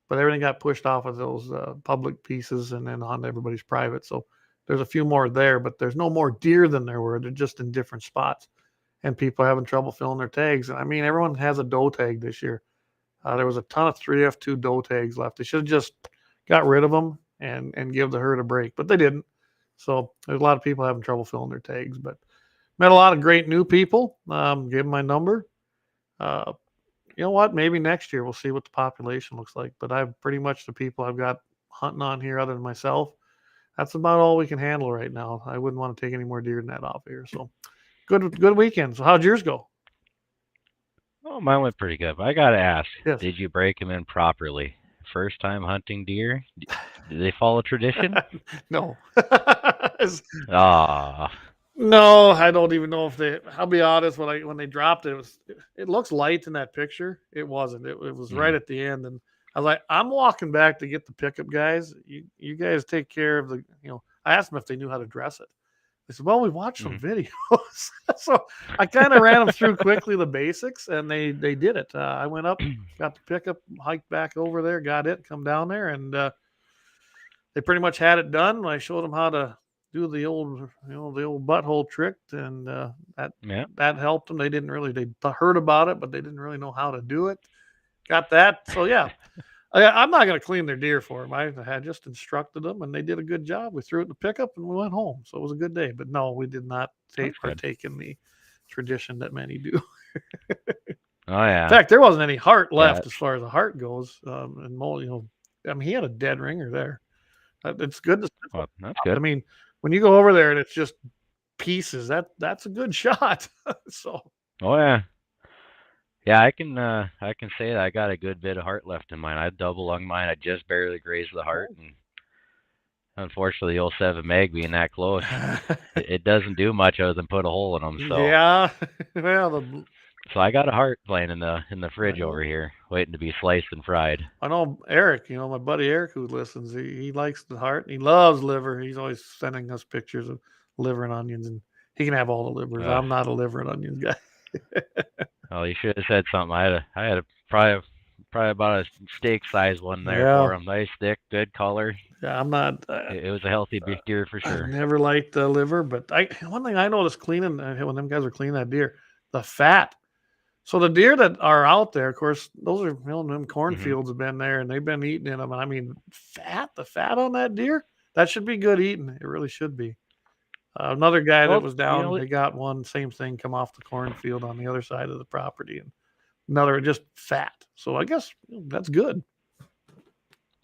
But everything got pushed off of those public pieces and then on everybody's private. So there's a few more there, but there's no more deer than there were. They're just in different spots. And people are having trouble filling their tags. I mean, everyone has a doe tag this year. There was a ton of 3F2 doe tags left. They should have just got rid of them and give the herd a break, but they didn't. So there's a lot of people having trouble filling their tags, but met a lot of great new people. Gave them my number. You know what? Maybe next year we'll see what the population looks like. But I've pretty much the people I've got hunting on here other than myself. That's about all we can handle right now. I wouldn't want to take any more deer than that off here. So good weekend. So how'd yours go? Oh, mine went pretty good. But I gotta ask, Yes. Did you break them in properly? First time hunting deer? Did they follow tradition? No. Ah. No, I don't even know if they. I'll be honest. When they dropped it, it looks light in that picture. It wasn't. It was right at the end, and I was like, I'm walking back to get the pickup guys. You guys take care of the. I asked them if they knew how to dress it. They said, well, we watched some videos, so I kind of ran them through quickly the basics, and they did it. I went up, got the pickup, hiked back over there, got it, come down there, and they pretty much had it done. I showed them how to do the old butthole trick, and that helped them. They didn't really, they heard about it, but they didn't really know how to do it. Got that. So yeah, I'm not going to clean their deer for them. I had just instructed them, and they did a good job. We threw it in the pickup, and we went home. So it was a good day. But no, we did not partake in the tradition that many do. Oh yeah. In fact, there wasn't any heart left as far as the heart goes. And I mean, he had a dead ringer there. It's good to. Well, that's good. I mean, when you go over there and it's just pieces, that's a good shot. So. Oh yeah. Yeah, I can say that I got a good bit of heart left in mine. I double lung mine. I just barely grazed the heart, and unfortunately, the 07 mag being that close, it doesn't do much other than put a hole in them. So yeah, well, so I got a heart laying in the fridge over here, waiting to be sliced and fried. I know Eric. My buddy Eric who listens. He likes the heart. And he loves liver. He's always sending us pictures of liver and onions, and he can have all the livers. I'm not a liver and onions guy. Oh, you should have said something. I had probably about a steak size one there for him. Nice, thick, good color. Yeah, I'm not. It was a healthy beef deer for sure. I never liked the liver, but one thing I noticed cleaning when them guys were cleaning that deer, the fat. So the deer that are out there, of course, those are them cornfields have been there and they've been eating in them. And I mean, the fat on that deer, that should be good eating. It really should be. Another guy that was down, they got one, same thing, come off the cornfield on the other side of the property, and another just fat. So I guess that's good.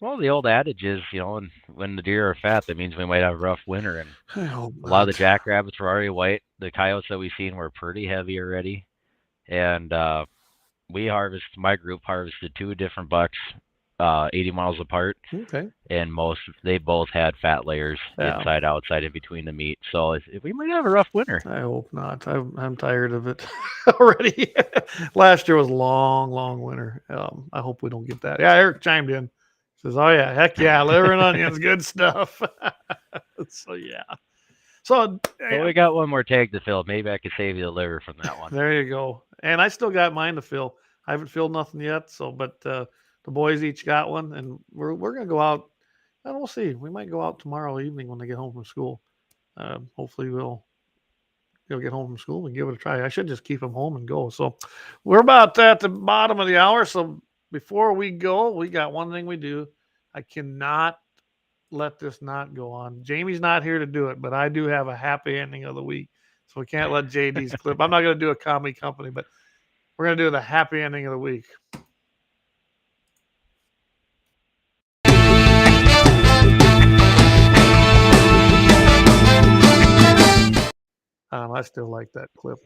Well, the old adage is, when the deer are fat, that means we might have a rough winter. And a lot of the jackrabbits were already white. The coyotes that we've seen were pretty heavy already. And my group harvested 2 different bucks 80 miles apart. Okay. And they both had fat layers inside, outside, in between the meat. So if we might have a rough winter. I hope not. I'm tired of it already. Last year was long winter. I hope we don't get that. Yeah, Eric chimed in. Says, oh yeah, heck yeah, liver and onions, good stuff. So yeah. So Well, we got one more tag to fill. Maybe I could save you the liver from that one. there you go. And I still got mine to fill. I haven't filled nothing yet. So, but the boys each got one, and we're gonna go out. And we'll see. We might go out tomorrow evening when they get home from school. Hopefully, they'll get home from school and give it a try. I should just keep them home and go. So, we're about at the bottom of the hour. So, before we go, we got one thing we do. I cannot let this not go on. Jamie's not here to do it, but I do have a happy ending of the week. So we can't let JD's clip. I'm not going to do a comedy company, but we're going to do the happy ending of the week. I still like that clip.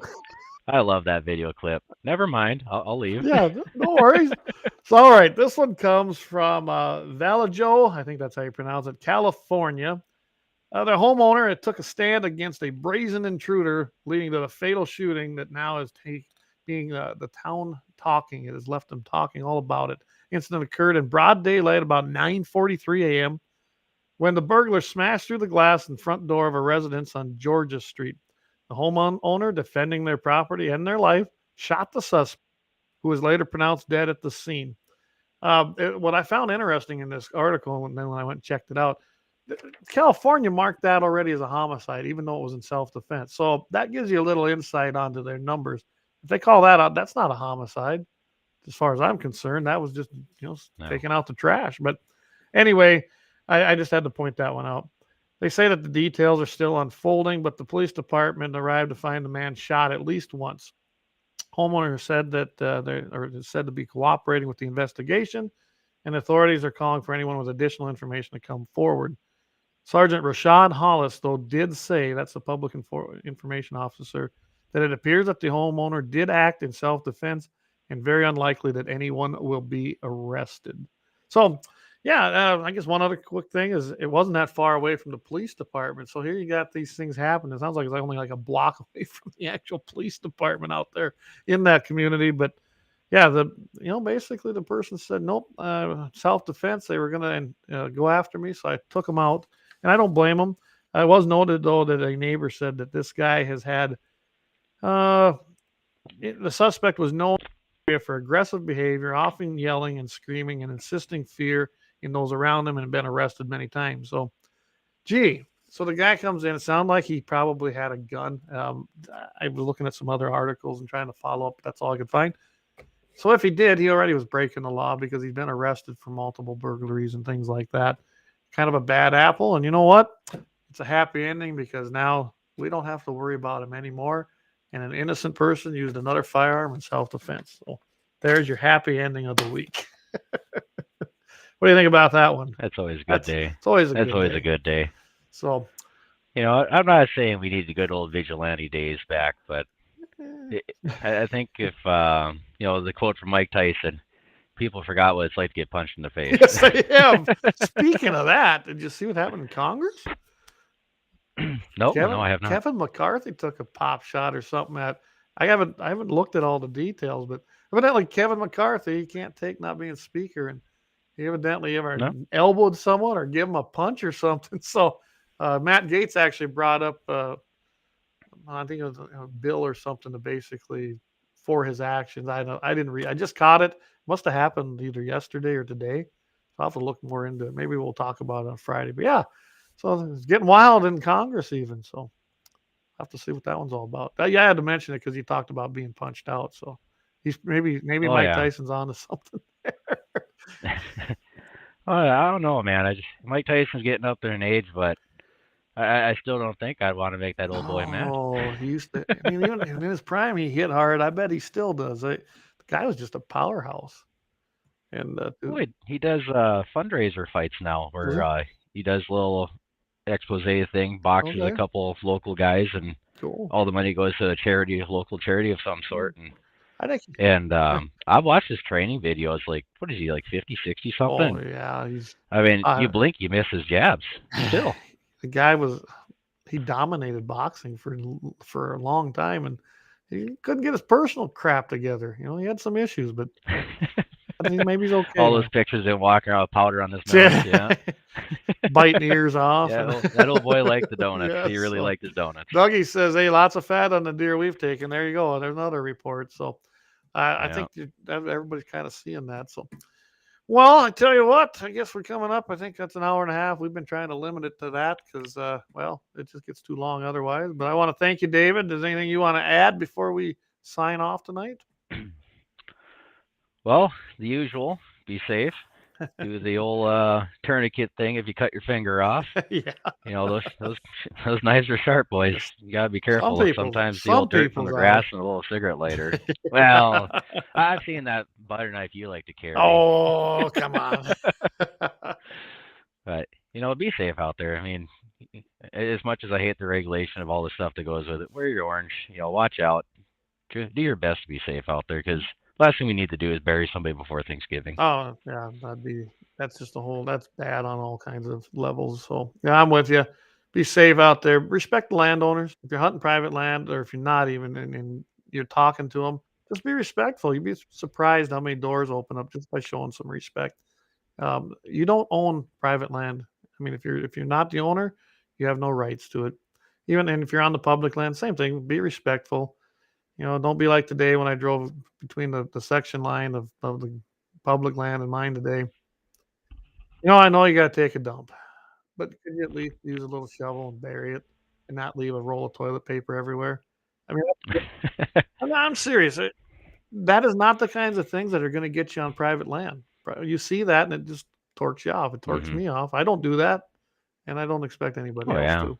I love that video clip. Never mind. I'll leave. Yeah, no worries. So, all right. This one comes from Vallejo. I think that's how you pronounce it. California. Their homeowner took a stand against a brazen intruder, leading to the fatal shooting that now is being the town talking. It has left them talking all about it. Incident occurred in broad daylight about 9:43 a.m. when the burglar smashed through the glass and front door of a residence on Georgia Street. The homeowner, defending their property and their life, shot the suspect, who was later pronounced dead at the scene. What I found interesting in this article, and then when I went and checked it out, California marked that already as a homicide, even though it was in self-defense. So that gives you a little insight onto their numbers. If they call that out, that's not a homicide, as far as I'm concerned. That was just taking out the trash. But anyway, I just had to point that one out. They say that the details are still unfolding, but the police department arrived to find the man shot at least once. Homeowner said that they're said to be cooperating with the investigation, and authorities are calling for anyone with additional information to come forward. Sergeant Rashad Hollis, though, did say, that's the public information officer, that it appears that the homeowner did act in self-defense and very unlikely that anyone will be arrested. So, yeah, I guess one other quick thing is it wasn't that far away from the police department. So here you got these things happen. It sounds like it's only like a block away from the actual police department out there in that community. But yeah, basically the person said, nope, self-defense. They were going to go after me. So I took them out, and I don't blame them. I was noted, though, that a neighbor said that this guy has had, the suspect was known for aggressive behavior, often yelling and screaming and insisting fear in those around him, and been arrested many times. So, so the guy comes in. It sounded like he probably had a gun. I was looking at some other articles and trying to follow up. That's all I could find. So if he did, he already was breaking the law because he's been arrested for multiple burglaries and things like that. Kind of a bad apple. And you know what? It's a happy ending because now we don't have to worry about him anymore. And an innocent person used another firearm in self-defense. So there's your happy ending of the week. What do you think about that one? That's always a good day. It's always a good day. So, I'm not saying we need the good old vigilante days back, but I think if the quote from Mike Tyson, people forgot what it's like to get punched in the face. Yes, I have. Speaking of that, did you see what happened in Congress? No, I have not. Kevin McCarthy took a pop shot or something I haven't looked at all the details, but evidently Kevin McCarthy, he can't take not being speaker, and he evidently ever elbowed someone or give him a punch or something. So Matt Gaetz actually brought up I think it was a bill or something to basically for his actions. I didn't read. I just caught it. Must have happened either yesterday or today. So I'll have to look more into it. Maybe we'll talk about it on Friday. But yeah, so it's getting wild in Congress even. So I'll have to see what that one's all about. Yeah, I had to mention it because he talked about being punched out. So he's maybe Mike Tyson's on to something there. I don't know, man. Mike Tyson's getting up there in age, but I still don't think I'd want to make that old boy mad. Oh, he used to. I mean, even in his prime, he hit hard. I bet he still does. The guy was just a powerhouse. And he does fundraiser fights now, where he does a little expose thing, boxes a couple of local guys, and all the money goes to a local charity of some sort. And I've watched his training videos. Like, what is he, like 50, 60 something? Oh yeah, you blink, you miss his jabs. Still, the guy he dominated boxing for a long time, and he couldn't get his personal crap together. He had some issues, but I think maybe he's okay. All those pictures of him walking around with powder on his mouth. Yeah. Biting ears off. Yeah, that old boy liked the donuts. Yeah, He really so liked his donuts. Dougie says, "Hey, lots of fat on the deer we've taken." There you go. There's another report. So I Yeah. think everybody's kind of seeing that. So, well, I tell you what, I guess we're coming up. I think that's an hour and a half. We've been trying to limit it to that because, well, it just gets too long otherwise. But I want to thank you, David. Is there anything you want to add before we sign off tonight? Well, the usual. Be safe. Do the old tourniquet thing if you cut your finger off. Yeah. You know, those knives are sharp, boys. You gotta be careful. Sometimes the some old dirt from the people's grass and a little cigarette lighter. Well, I've seen that butter knife you like to carry. Oh, come on. But be safe out there. I mean, as much as I hate the regulation of all the stuff that goes with it, wear your orange. Watch out. Do your best to be safe out there, because last thing we need to do is bury somebody before Thanksgiving. Oh, yeah, that's just that's bad on all kinds of levels. So, yeah, I'm with you. Be safe out there. Respect the landowners. If you're hunting private land, or if you're not even, and you're talking to them, just be respectful. You'd be surprised how many doors open up just by showing some respect. You don't own private land. I mean, if you're not the owner, you have no rights to it. And if you're on the public land, same thing. Be respectful. Don't be like today when I drove between the section line of the public land and mine today. I know you got to take a dump, but could you at least use a little shovel and bury it and not leave a roll of toilet paper everywhere? I mean, I'm serious. That is not the kinds of things that are going to get you on private land. You see that and it just torques you off. It torques me off. I don't do that, and I don't expect anybody else to.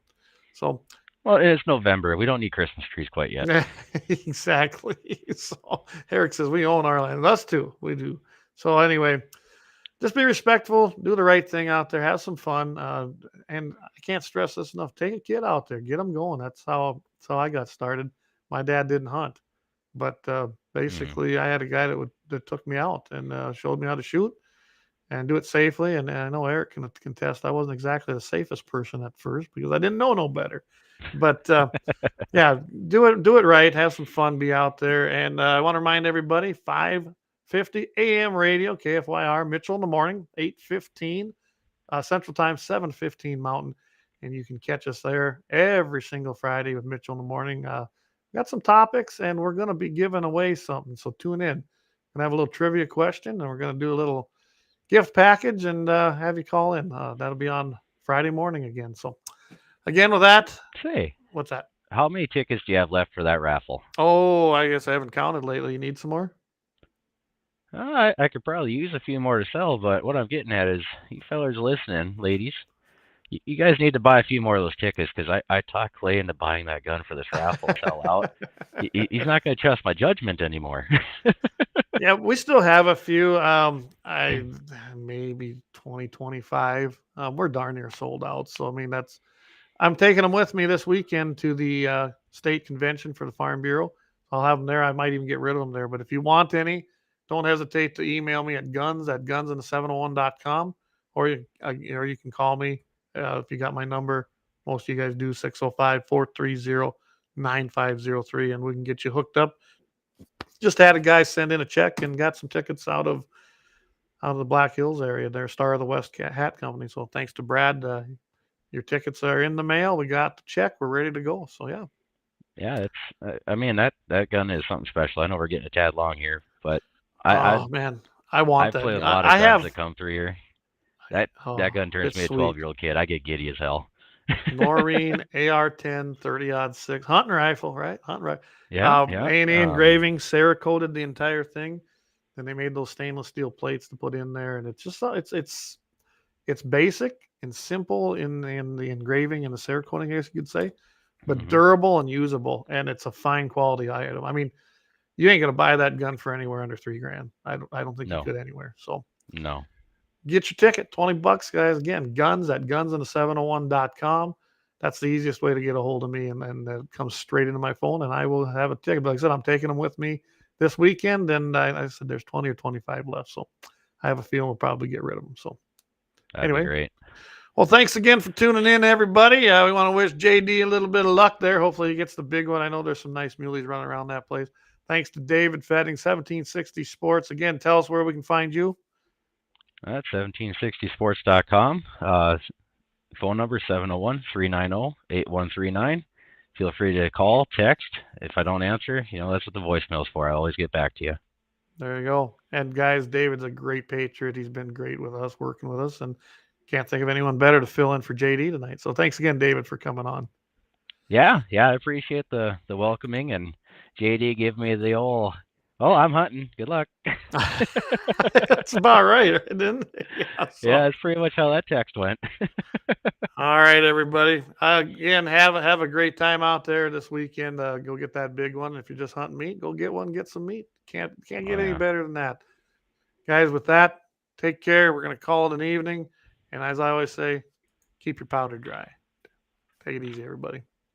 So, well, it's November. We don't need Christmas trees quite yet. Exactly. So Eric says we own our land. Us too. We do. So anyway, just be respectful. Do the right thing out there. Have some fun. And I can't stress this enough. Take a kid out there. Get them going. That's how I got started. My dad didn't hunt, but basically I had a guy that took me out and showed me how to shoot and do it safely. And I know Eric can contest. I wasn't exactly the safest person at first because I didn't know no better. But yeah, do it right. Have some fun. Be out there. And I want to remind everybody, 5:50 a.m. radio, KFYR, Mitchell in the morning, 8:15 Central Time, 7:15 Mountain. And you can catch us there every single Friday with Mitchell in the morning. Got some topics, and we're going to be giving away something. So tune in. We're going to have a little trivia question, and we're going to do a little gift package and have you call in. That'll be on Friday morning again. So again, with that, say, what's that? How many tickets do you have left for that raffle? Oh, I guess I haven't counted lately. You need some more? I could probably use a few more to sell, but what I'm getting at is, you fellers listening, ladies, you guys need to buy a few more of those tickets, because I talked Clay into buying that gun for this raffle sell out. He's not going to trust my judgment anymore. Yeah, we still have a few. I maybe 20, 25. We're darn near sold out. So I mean, I'm taking them with me this weekend to the state convention for the Farm Bureau. I'll have them there. I might even get rid of them there. But if you want any, don't hesitate to email me at guns@gunsand701.com, or you can call me if you got my number. Most of you guys do, 605-430-9503, and we can get you hooked up. Just had a guy send in a check and got some tickets out of the Black Hills area. They're Star of the West Hat Company. So thanks to Brad, your tickets are in the mail. We got the check. We're ready to go. So yeah. Yeah, I mean, that gun is something special. I know we're getting a tad long here, but man, I want that. I play with a lot of guns that come through here. That gun turns me a 12-year-old kid. I get giddy as hell. Noreen AR-10 30-06 hunting rifle, right? Hunting rifle. Yeah. A&A engraving, Cerakoted the entire thing. And they made those stainless steel plates to put in there, and it's just it's basic and simple in the engraving and the Cerakoting, I guess you could say, but durable and usable, and it's a fine quality item. I mean, you ain't gonna buy that gun for anywhere under $3,000. I don't think you could anywhere. So no. Get your ticket, $20, guys. Again, guns@gunsand701.com. That's the easiest way to get a hold of me, and it comes straight into my phone, and I will have a ticket. But like I said, I'm taking them with me this weekend, and I said there's 20 or 25 left, so I have a feeling we'll probably get rid of them. So that'd be great. Well, thanks again for tuning in, everybody. We want to wish JD a little bit of luck there. Hopefully he gets the big one. I know there's some nice muleys running around that place. Thanks to David Fettig, 1760 Sports. Again, tell us where we can find you. That's 1760sports.com. Phone number 701-390-8139. Feel free to call, text. If I don't answer, that's what the voicemail's for. I always get back to you. There you go. And guys, David's a great patriot. He's been great with us, working with us, and can't think of anyone better to fill in for JD tonight. So thanks again, David, for coming on. Yeah, I appreciate the welcoming, and JD gave me the old, oh, I'm hunting. Good luck. That's about right, didn't it? Yeah, that's pretty much how that text went. All right, everybody. Again, have a great time out there this weekend. Go get that big one. If you're just hunting meat, go get one. Get some meat. Can't get any better than that, guys. With that, take care. We're gonna call it an evening, and as I always say, keep your powder dry. Take it easy, everybody.